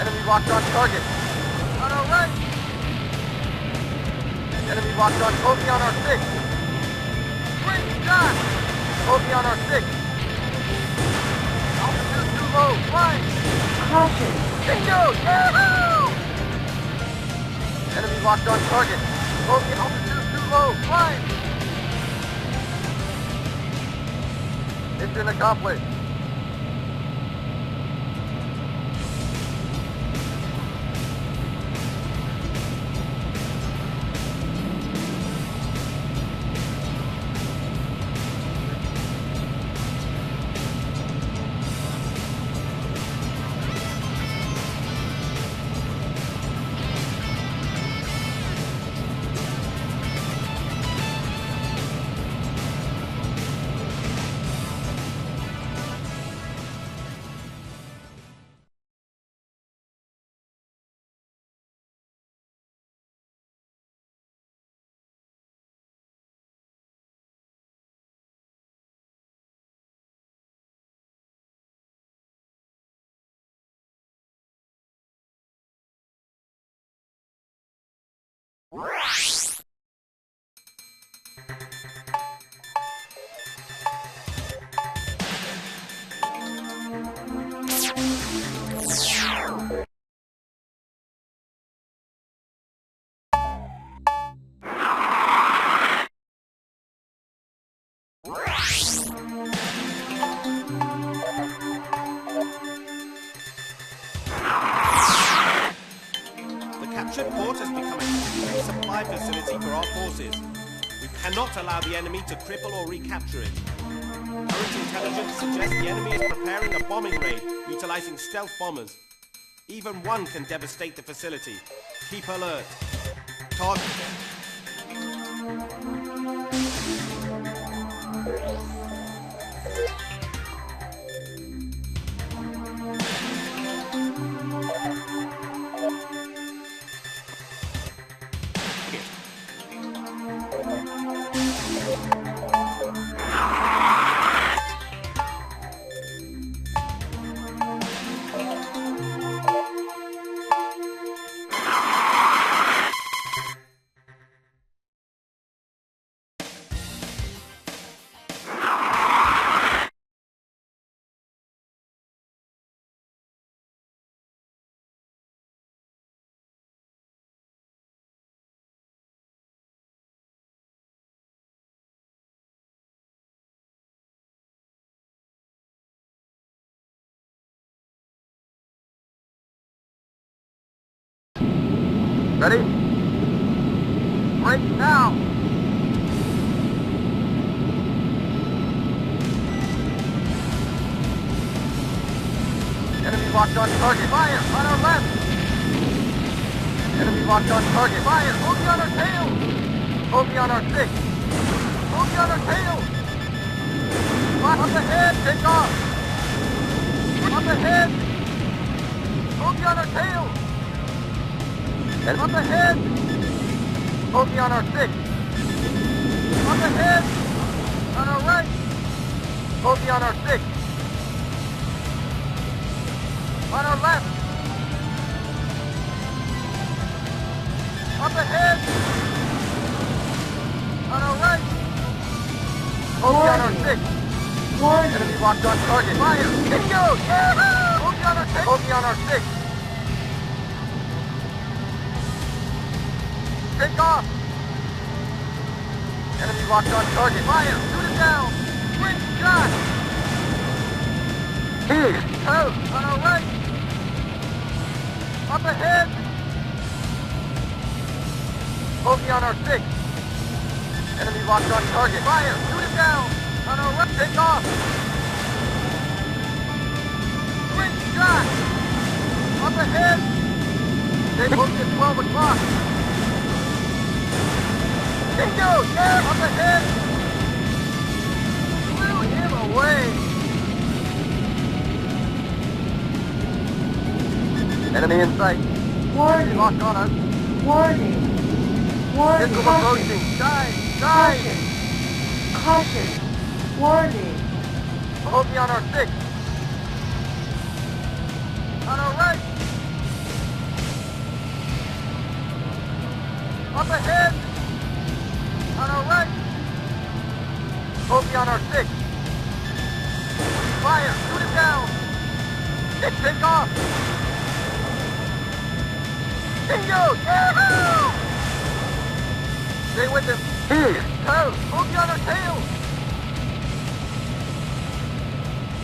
Enemy locked on target. On our right! Enemy locked on Kobe on our 6. Great shot! Kobe on our 6. Altitude too low. Flying! Caution. Bingo! Yahoo! Enemy locked on target. Kobe altitude too low. Flying! Mission accomplished. Captured port has become a key supply facility for our forces. We cannot allow the enemy to cripple or recapture it. Current intelligence suggests the enemy is preparing a bombing raid utilizing stealth bombers. Even one can devastate the facility. Keep alert. Target. Ready? Break now! Enemy locked on target. Fire! On our left! Enemy locked on target. Fire! Bogey on our tail! Bogey on our 6. Bogey on our tail! Lock up ahead! Take off! Up ahead! Bogey on our tail! And up ahead! Bogey on our 6. Up ahead! On our right! Bogey on our 6. On our left! Up ahead! On our right! Bogey on our 6. Warning. Enemy locked on target. Fire! Bingo! Yeah! Bogey on our 6. Bogey on our 6. Take off! Enemy locked on target. Fire! Shoot it down! Great shot! Here! Out! On our right! Up ahead! Bogey on our 6. Enemy locked on target. Fire! Shoot it down! On our right! Take off! Great shot! Up ahead! They booked at 12 o'clock! Bingo! Yeah! Up ahead! Blew him away! Enemy in sight. Warning. Locked on us. Warning. Warning. Missile approaching. Dive! Dive! Caution. Caution. Warning. Hold me on our 6. On our right. Up ahead. On our right. Hold me on our 6. Fire. Shoot it down. Take off. Bingo. Yahoo! Stay with him. Tails. Hold me on our tails.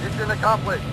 Mission accomplished.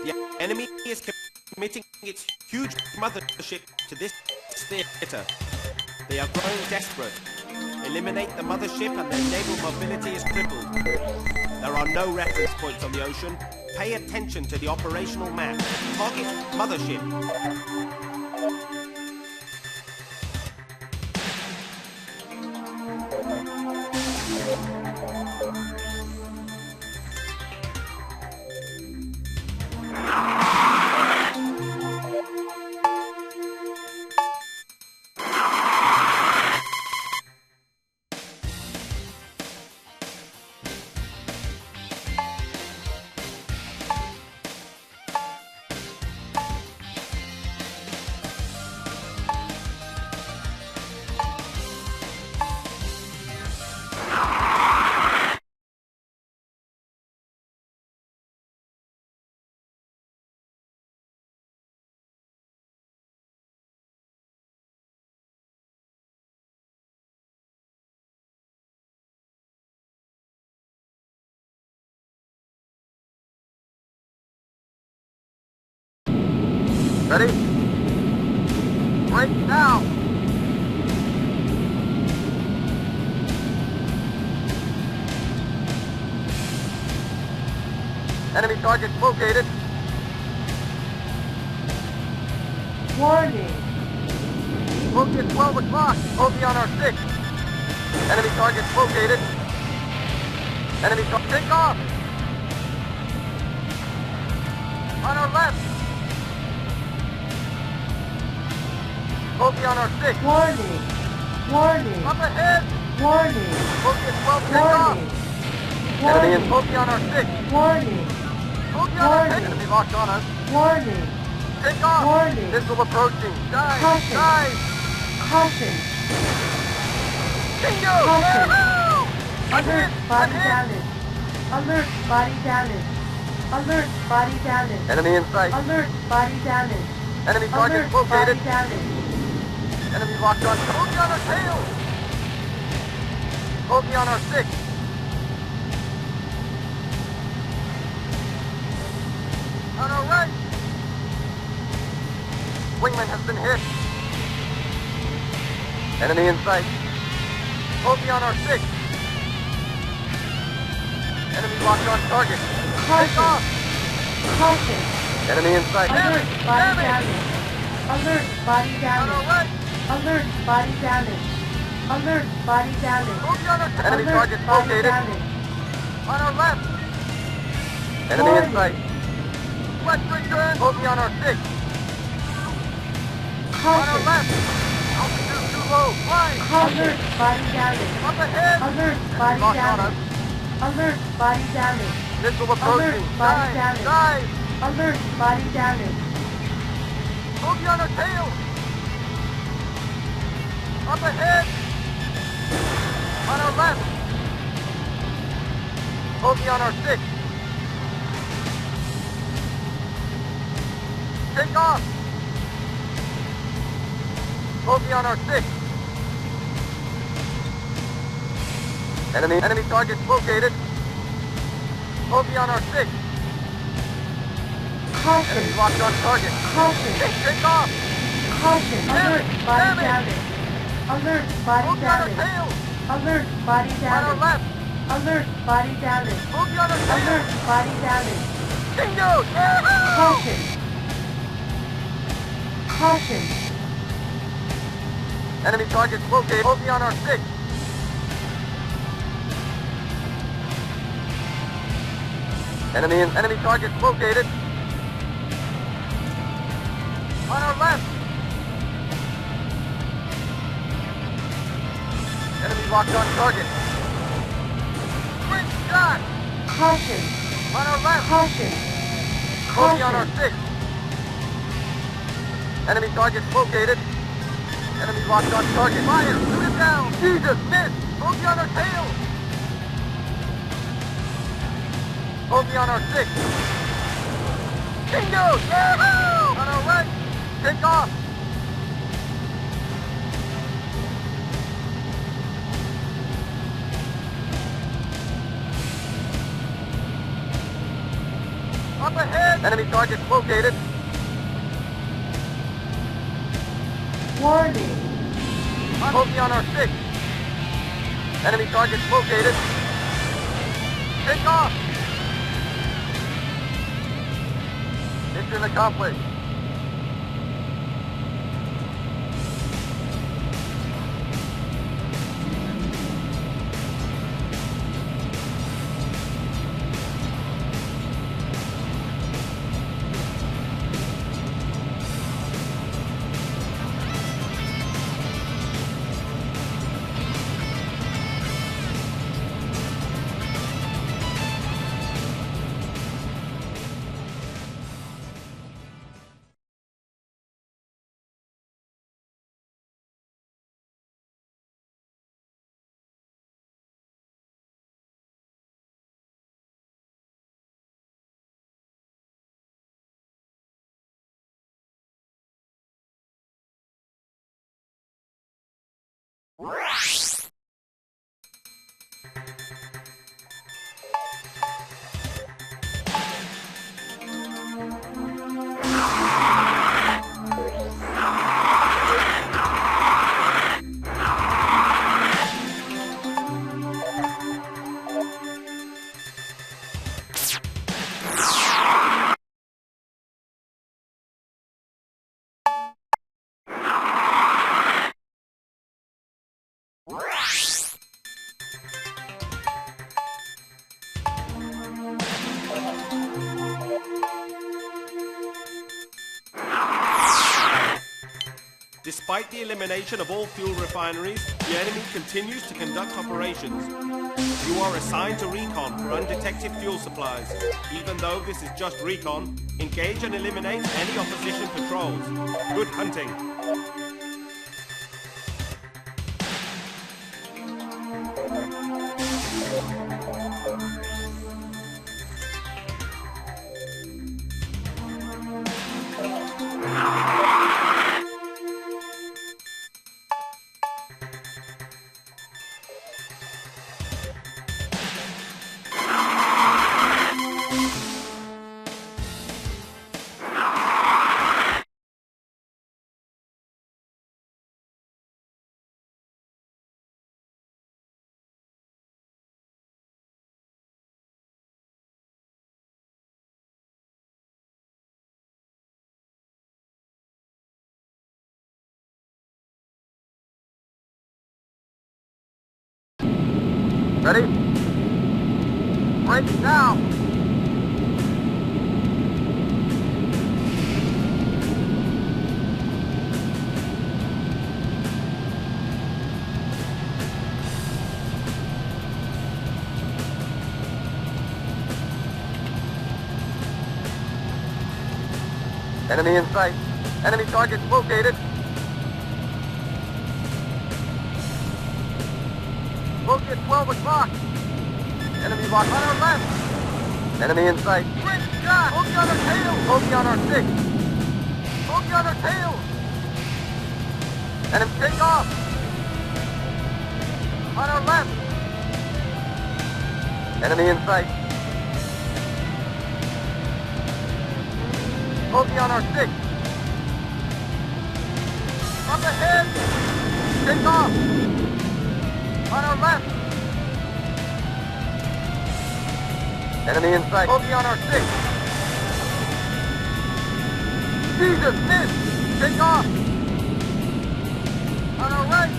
The enemy is committing its huge mothership to this theater. They are growing desperate. Eliminate the mothership and their naval mobility is crippled. There are no reference points on the ocean. Pay attention to the operational map. Target mothership. Ready? Right now! Enemy target located. Warning. Bogey at 12 o'clock. Bogey on our 6. Enemy target located. Enemy target. Take off! On our left. Bogey on our 6. Warning. Warning. Up ahead. Warning. Bogey at 12. Take off. Warning. Enemy in Warning. bogey on our 6. Warning. Bogey on our 6. Warning. Enemy locked on us. Warning. Take off. Warning. Missile approaching. Dive. Caution. Dive. Caution. Bingo. Caution. Yahoo! Alert body damage. Alert body damage. Alert body damage. Enemy in sight. Alert body damage. Enemy target Alert located. body damage. Enemy locked on. Bogey on our tail. Bogey on our 6. On our right. Wingman has been hit. Enemy in sight. Bogey on our 6. Enemy locked on target. Take Caution. off. Caution. Enemy in sight. Alert body damage. Alert body On our damage. right. Alert body damage. Alert body damage. Bogey on our enemy Alert target body located. damage. On our left. Enemy in Warning. sight. Northwestern turn. Bogey on our 6. On our Caution. left. Altitude too low. Flying. Alert, body damage. Up ahead. Alert, body Locked on damage. us. Alert, body damage. Missile approaching. Alert, body Dive. damage. Dive. Alert, body damage. Bogey on our tail. Up ahead. On our left. Bogey on our 6. Take off. Bogey on our 6. Enemy targets located. Bogey on our 6. Caution. Enemy locked on target. Caution. Take off. Caution. Alert, body Damage. damage. Alert, body Bogey on our damage. tail. Alert, body On our damage. left. Alert, body damage. Bogey on our tail. Alert, body damage. Bingo. Yahoo! Caution. Caution. Enemy targets located. Bogey on our 6. Enemy targets located. On our left. Enemy locked on target. Great shot. Caution. On our left. Caution. Bogey on our Caution. 6. Enemy targets located. Enemy locked on target. Fire. Shoot it down. Jesus, miss. Bogey on our tail. Bogey on our 6. Bingo. Yahoo! On our right. Take off. Up ahead. Enemy targets located. Warning. Bogey on our 6. Enemy targets located. Take off. Mission accomplished. Despite the elimination of all fuel refineries, the enemy continues to conduct operations. You are assigned to recon for undetected fuel supplies. Even though this is just recon, engage and eliminate any opposition patrols. Good hunting. Ready? Break now. Enemy in sight. Enemy target located. Locate 12 o'clock. Enemy locked on our left. Enemy in sight. Great shot! Bogey on our tail! Bogey on our 6. Bogey on our tail! Enemy take off! On our left! Enemy in sight. Bogey on our 6. Up ahead! Take off! On our left! Enemy in sight. Bogey on our 6. Jesus, miss! Take off! On our right!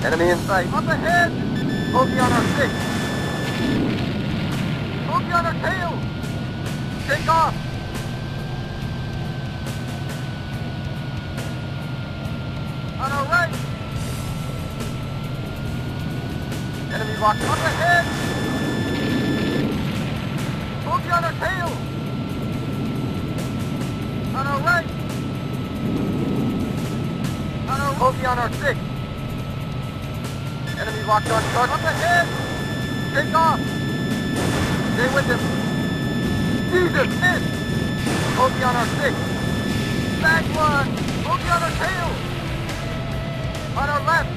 Enemy in sight. Up ahead! Bogey on our 6. Bogey on our tail! Take off! On our right! Enemy locked up ahead! Bogey on our tail! On our right! On our bogey on our 6. Enemy locked on target. Up ahead! Take off! Stay with him! Jesus, miss! Bogey on our 6. Back one! Bogey on our tail! On our left!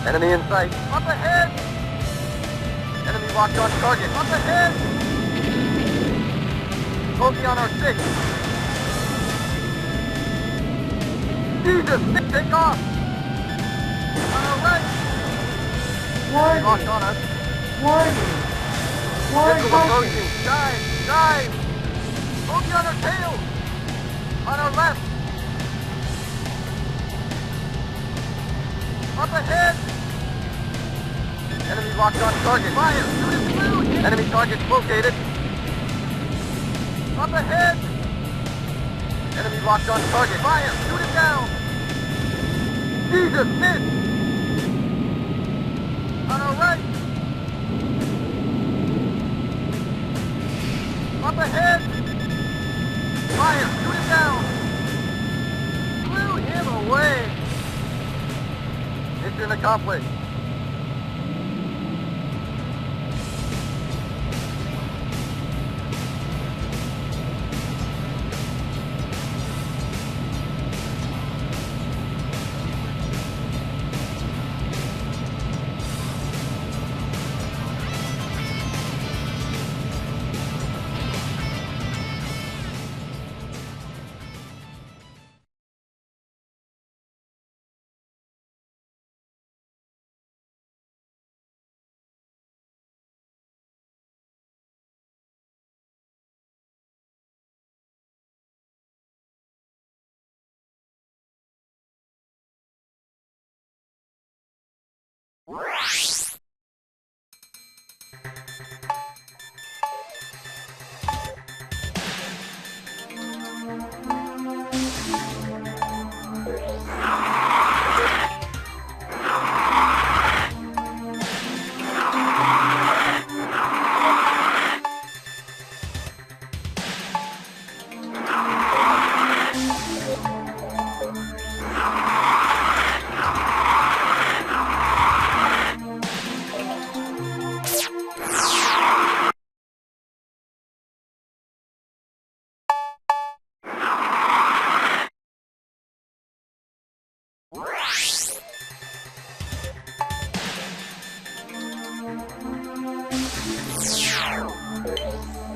Enemy in sight. Up ahead! Enemy locked on target. Up ahead! Bogey on our 6. Jesus! Take off! On our right! Warning. Locked on us. Warning. Warning. Missile approaching. Dive! Dive! Bogey on our tail! On our left! Up ahead! Enemy locked on target. Fire! Shoot it through! Enemy target located. Up ahead! Enemy locked on target. Fire! Shoot it down! Jesus, miss! On our right! Up ahead! Fire! Shoot it down! Blew him away! Mission accomplished.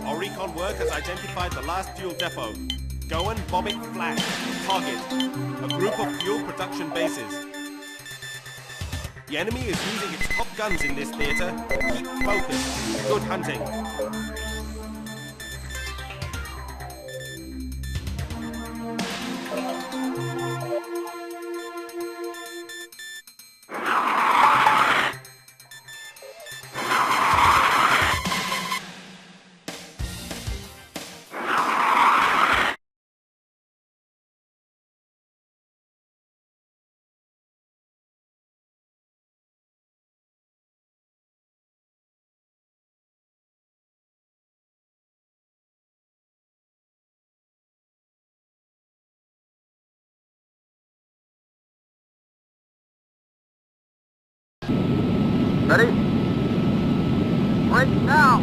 Our recon work has identified the last fuel depot. Go and bomb it flat. Target: a group of fuel production bases. The enemy is using its top guns in this theater. Keep focused. Good hunting. Ready? Break now!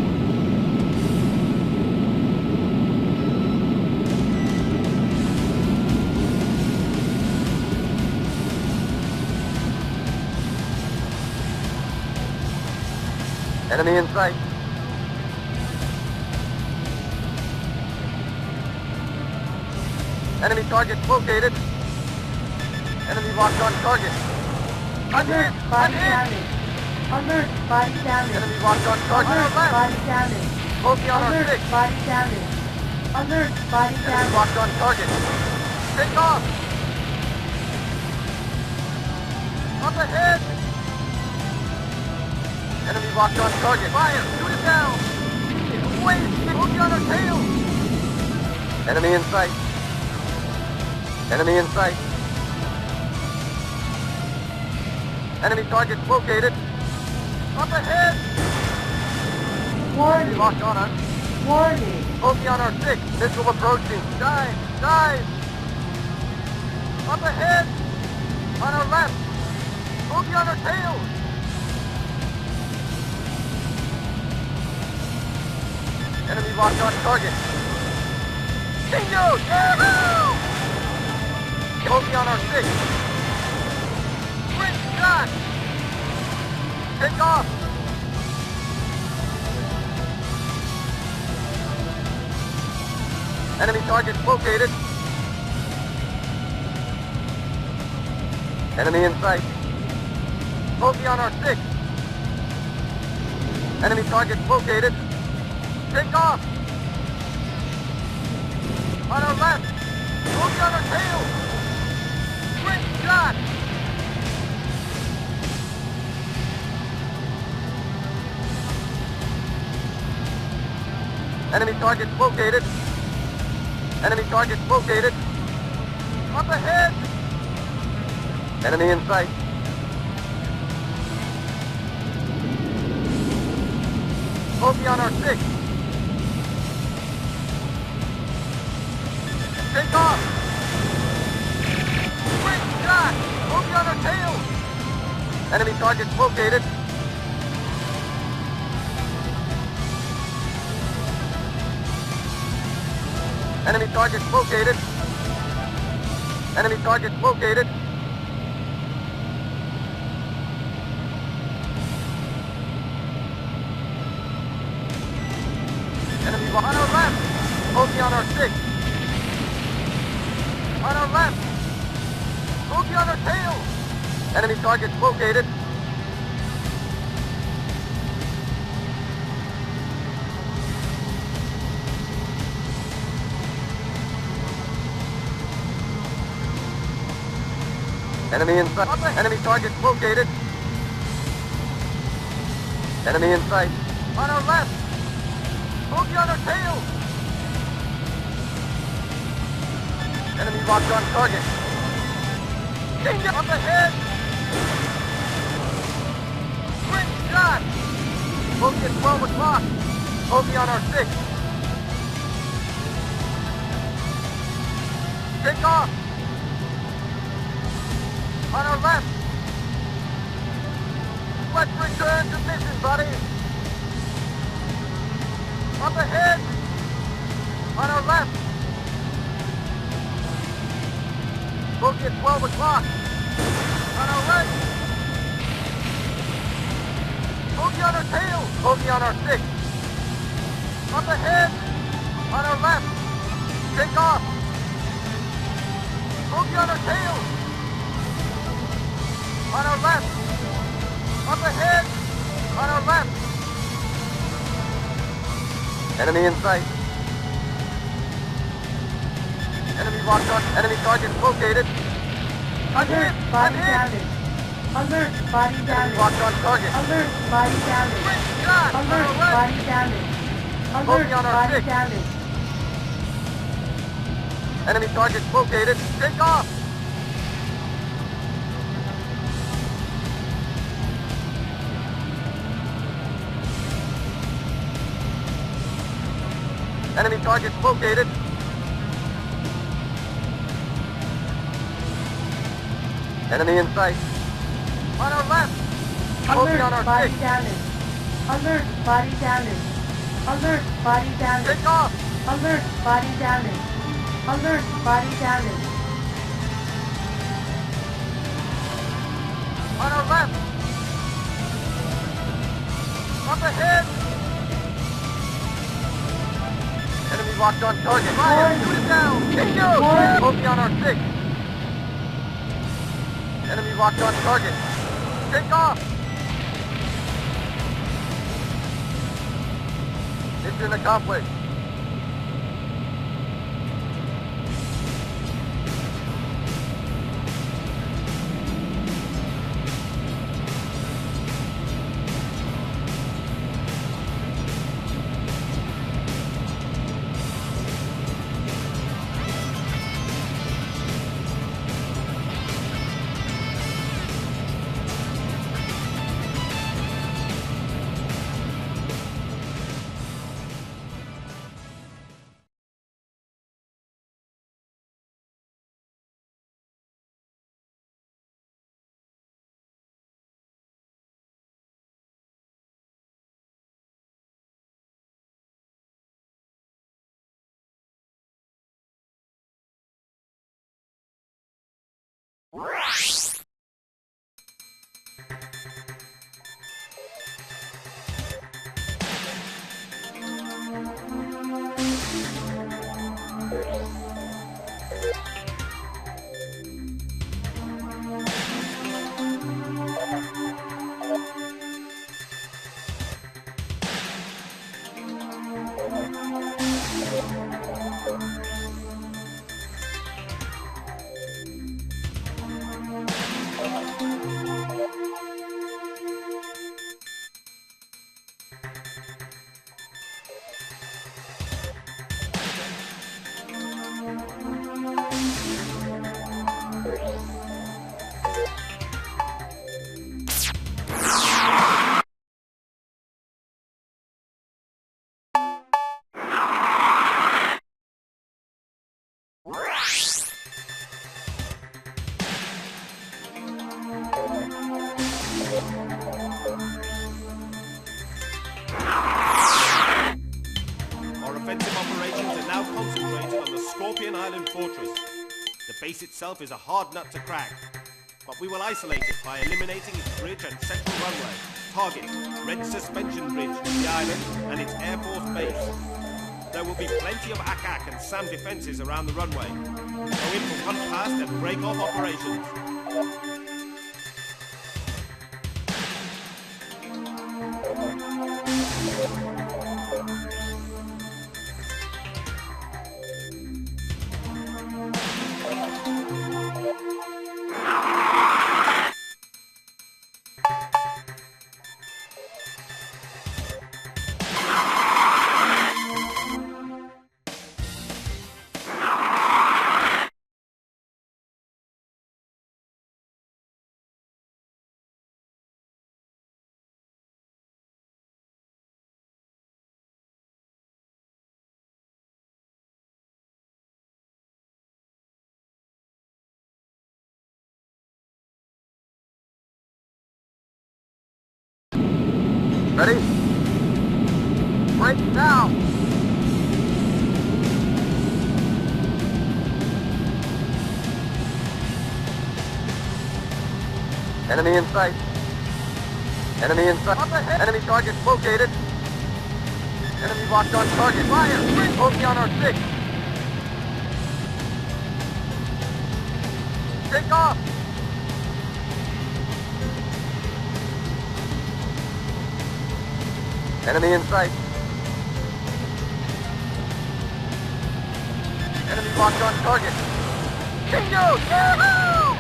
Enemy in sight. Enemy target located. Enemy locked on target. Alert, body damage. Alert, body damage. Enemy locked on target. Alert, body damage. Focus on our Alert, 6. body damage. Alert, body Enemy damage. locked on target. Take off. Up ahead. Enemy locked on target. Fire. Shoot it down. Wait. Focus on our tail. Enemy in sight. Enemy in sight. Enemy target located. Up ahead. Enemy Warning, locked on us. warning. Focus on our 6. Missile approaching. Dive. Dive. Up ahead. On our left. Focus on our tail. Enemy locked on target. Bingo! Yahoo! Focus on our 6. Great shot! Take off! Enemy target located. Enemy in sight. Focus on our 6. Enemy target located. Take off! On our left! Focus on our tail! Great shot! Enemy target located. Enemy target located. Up ahead! Enemy in sight. Focus on our 6. Take off! Great shot! Focus on our tail! Enemy target located. Enemy target located. Enemy target located. Enemy on our left. Focus on our 6. On our left. Focus on our tail. Enemy target located. Enemy in sight. Enemy target located. Enemy in sight. On our left. Focus on our tail. Enemy locked on target. Danger up ahead. Great shot. Focus at 12 o'clock. Focus on our 6. Take off. On our left. Let's return to mission, buddy. Up ahead. On our left. Focus at 12 o'clock. On our right. Focus on our tail. Focus on our 6. Up ahead. On our left. Take off. Focus on our tail. On our left. Up ahead. On our left. Enemy in sight. Enemy locked on. Enemy target located. Alert, body damage. Alert, body Enemy damage. locked on target. Alert, body damage. Great shot. On Alert, our left. body damage. Alert, Focus on our body 6. damage. Enemy target located. Take off. Enemy target located. Enemy in sight. On our left. Bogey on Alert, our body 6. damage. Alert, body damage. Alert, body damage. Take off! Alert, body damage. Alert, body damage. On our left! Up ahead! Enemy locked on target. Fire! Shoot it down! Bingo! Bogey on our 6. Enemy locked on target. Take off! Mission accomplished. Our offensive operations are now concentrated on the Scorpion Island fortress. The base itself is a hard nut to crack, but we will isolate it by eliminating its bridge and central runway. Target, Red Suspension Bridge near the island and its Air Force base. There will be plenty of ACAC and SAM defenses around the runway. Go in for one pass and break off operations. Ready? Break now! Enemy in sight. Enemy in sight. Up ahead. Enemy target located. Enemy locked on target. Fire! Bogey on our 6. Take off! Enemy in sight. Enemy locked on target. Bingo! Yahoo!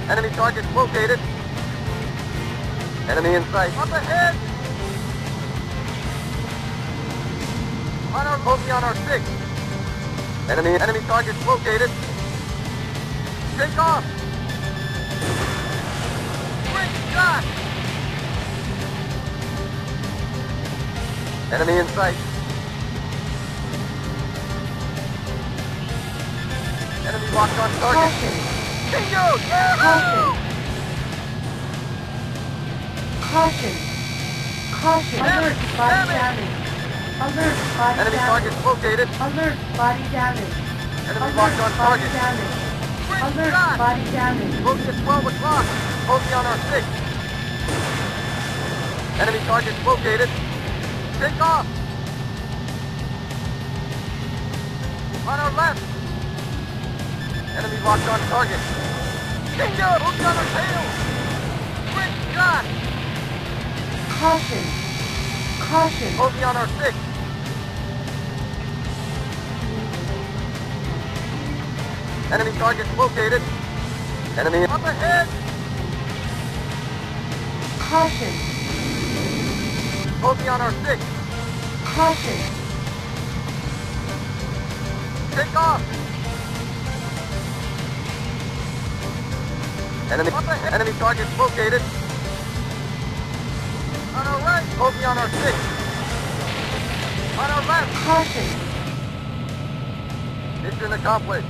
Enemy target located. Enemy in sight. Up ahead! On our bogey on our 6. Enemy target located. Take off! Great shot! Enemy in sight. Enemy locked on target. Bingo! Yahoo! Caution. Caution. Alert, body damage. Alert, body Enemy damage. targets located. Alert, body damage. Enemy Alert, locked on body target. damage. Great Alert, shot. body damage. Bogey at 12 o'clock. Bogey on our 6. Enemy targets located. Take off. On our left. Enemy locked on target. Bingo! Bogey on our tail. Great shot. Caution. Caution. Bogey on our 6. Enemy targets located. Enemy up ahead. Caution. Bogey on our 6. Caution. Take off. Enemy up ahead. Enemy targets located. On our right. Bogey on our 6. On our left. Caution. Mission accomplished.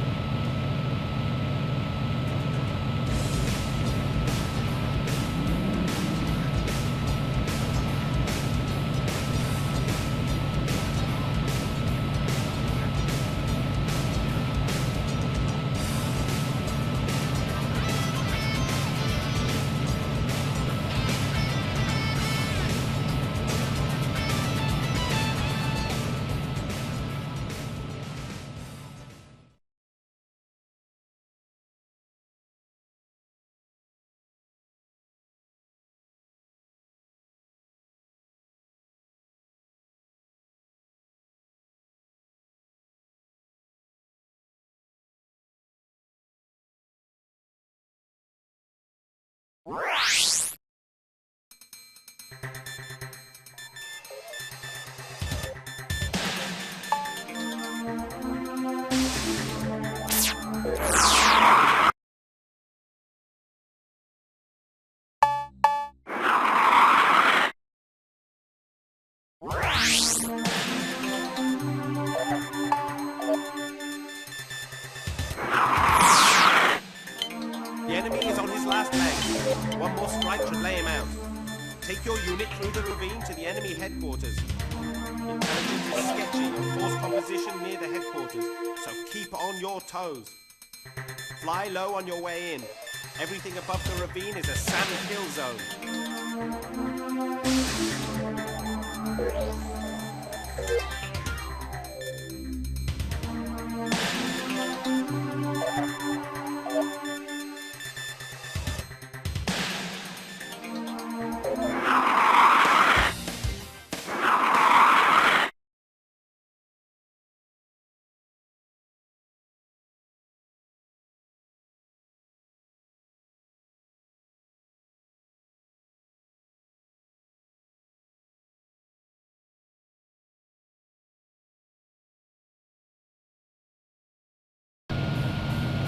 The enemy is on his last leg. One more strike should lay him out. Take your unit through the ravine to the enemy headquarters. Intelligence is sketchy on force composition near the headquarters, so keep on your toes. Fly low on your way in. Everything above the ravine is a sand kill zone.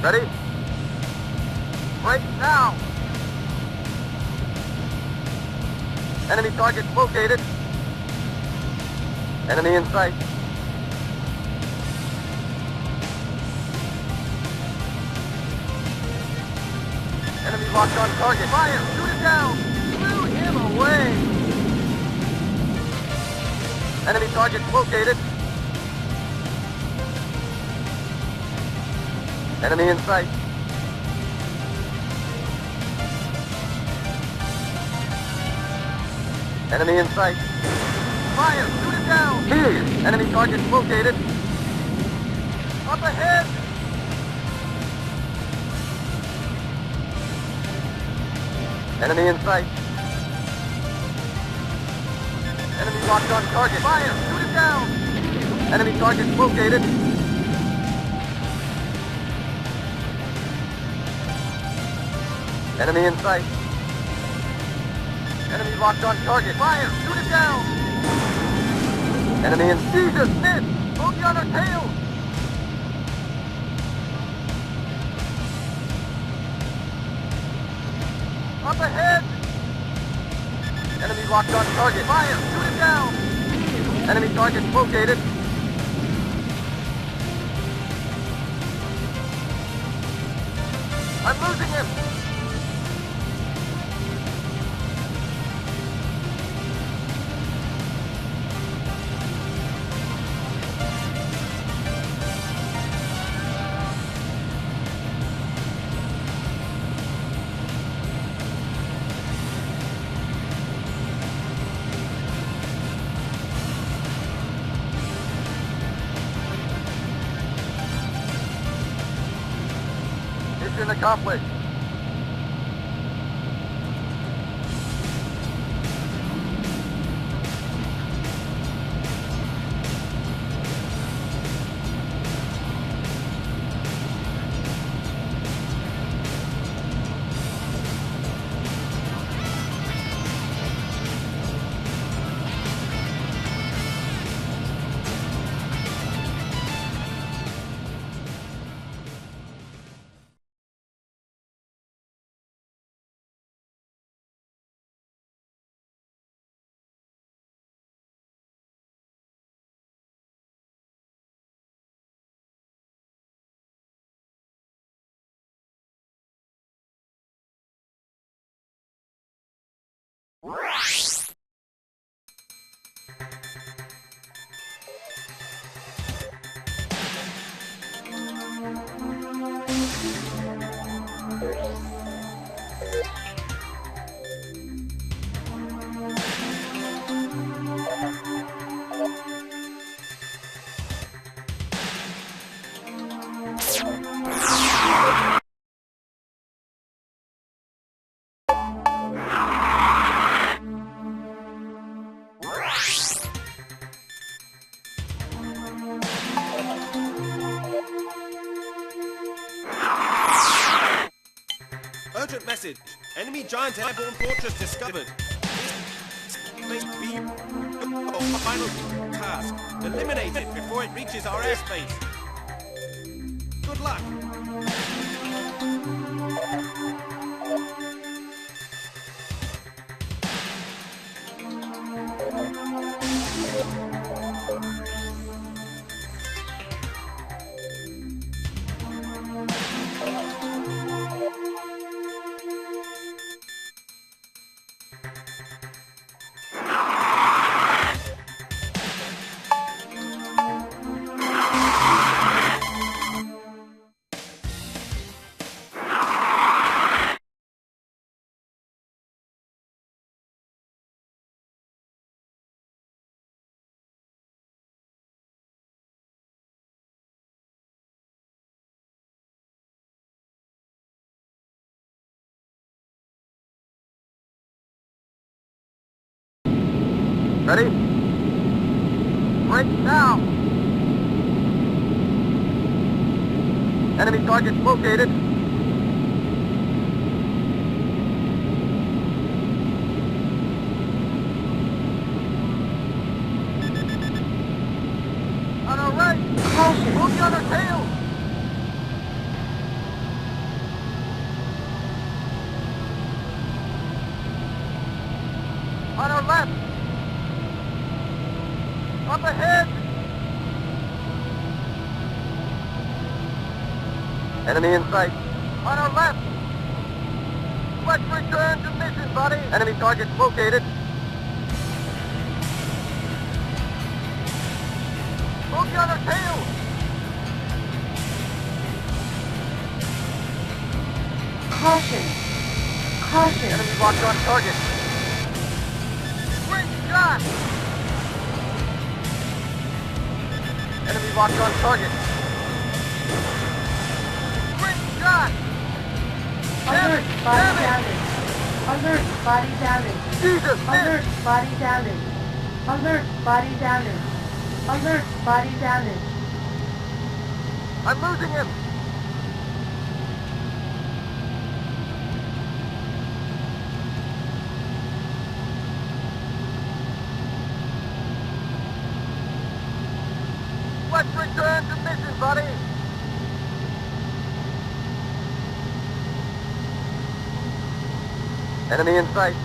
Ready? Right now! Enemy targets located. Enemy in sight. Enemy locked on target. Fire! Shoot it down! Blew him away! Enemy targets located. Enemy in sight. Enemy in sight. Fire! Shoot it down! Here! Enemy targets located. Up ahead! Enemy in sight. Enemy locked on target. Fire! Shoot it down! Enemy targets located. Enemy in sight. Enemy locked on target. Fire! Shoot it down! Enemy in... Jesus! Miss! Bogey on our tail! Up ahead! Enemy locked on target. Fire! Shoot it down! Enemy target located. I'm losing him! Mission accomplished. Urgent message. Enemy giant airborne fortress discovered. This may be your final task. Eliminate it before it reaches our airspace. Good luck. Ready? Break now! Enemy target located. On our right! Move on our tail! On our left! Up ahead! Enemy in sight. On our left! Let's return to mission, buddy! Enemy target located. Move you on our tail! Caution! Caution! Enemy locked on target. Great shot! Enemy locked on target. Great shot! Alert! Body damage! Alert! Body damage! Jesus, Alert! miss! Body damage! Alert! Body damage! Alert! Body damage! I'm losing him! Let's return to mission, buddy! Enemy in sight.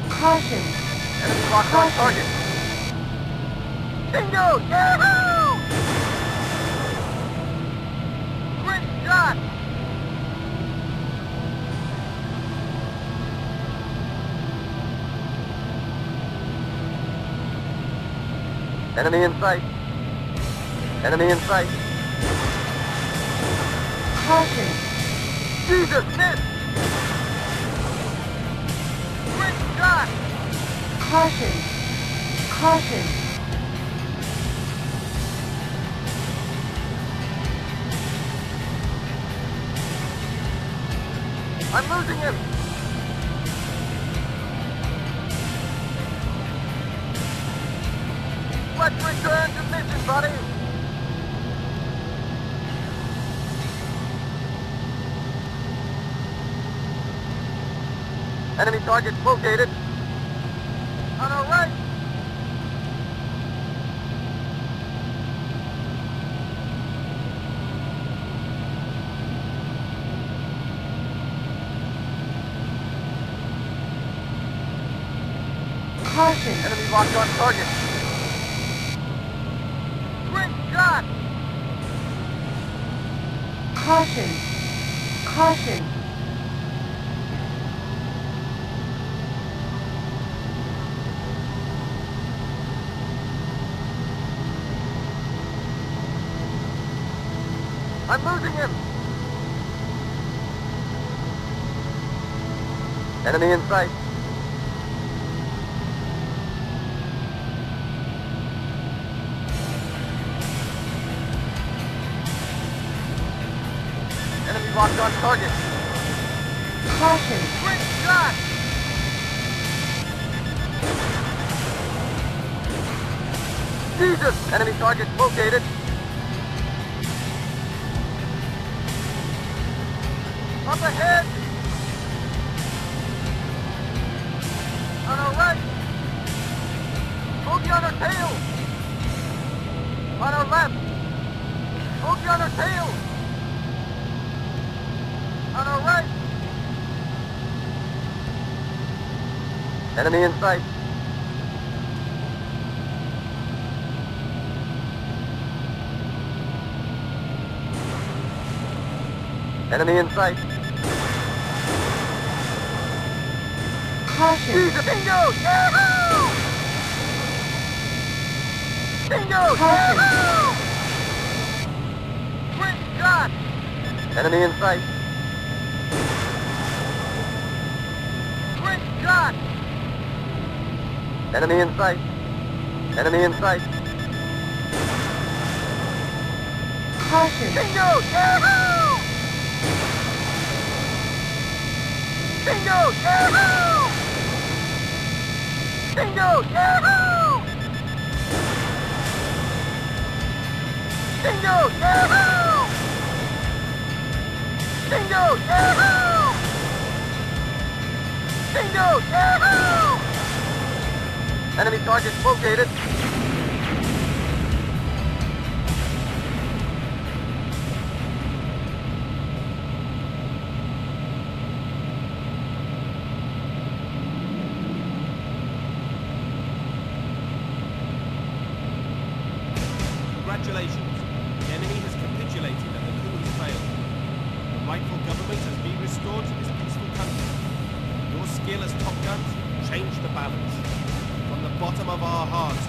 Caution! Enemy locked on target. Bingo! Yahoo! Great shot! Enemy in sight. Enemy in sight. Caution! Jesus, miss! Great shot! Caution. Caution. I'm losing him. Let's return to mission, buddy. Enemy target located. On our right. Caution. Enemy locked on target. Great shot! Caution. Caution. I'm losing him. Enemy in sight. Enemy locked on target. Caution. Great shot! Jesus! Enemy target located. Up ahead! On our right! Bogey on our tail! On our left! Bogey on our tail! On our right! Enemy in sight! Enemy in sight! Caution. Jesus! Bingo! Yahoo! Bingo! Caution. Yahoo! Great shot! Enemy in sight! Great shot! Enemy in sight! Enemy in sight! Caution. Bingo! Yahoo! Bingo! Yahoo! Bingo! Yahoo! Bingo! Yahoo! Bingo! Yahoo! Bingo! Yahoo! Enemy target located. Congratulations. The enemy has capitulated and the coup has failed. The rightful government has been restored to this peaceful country. Your skill as top guns changed the balance. From the bottom of our hearts,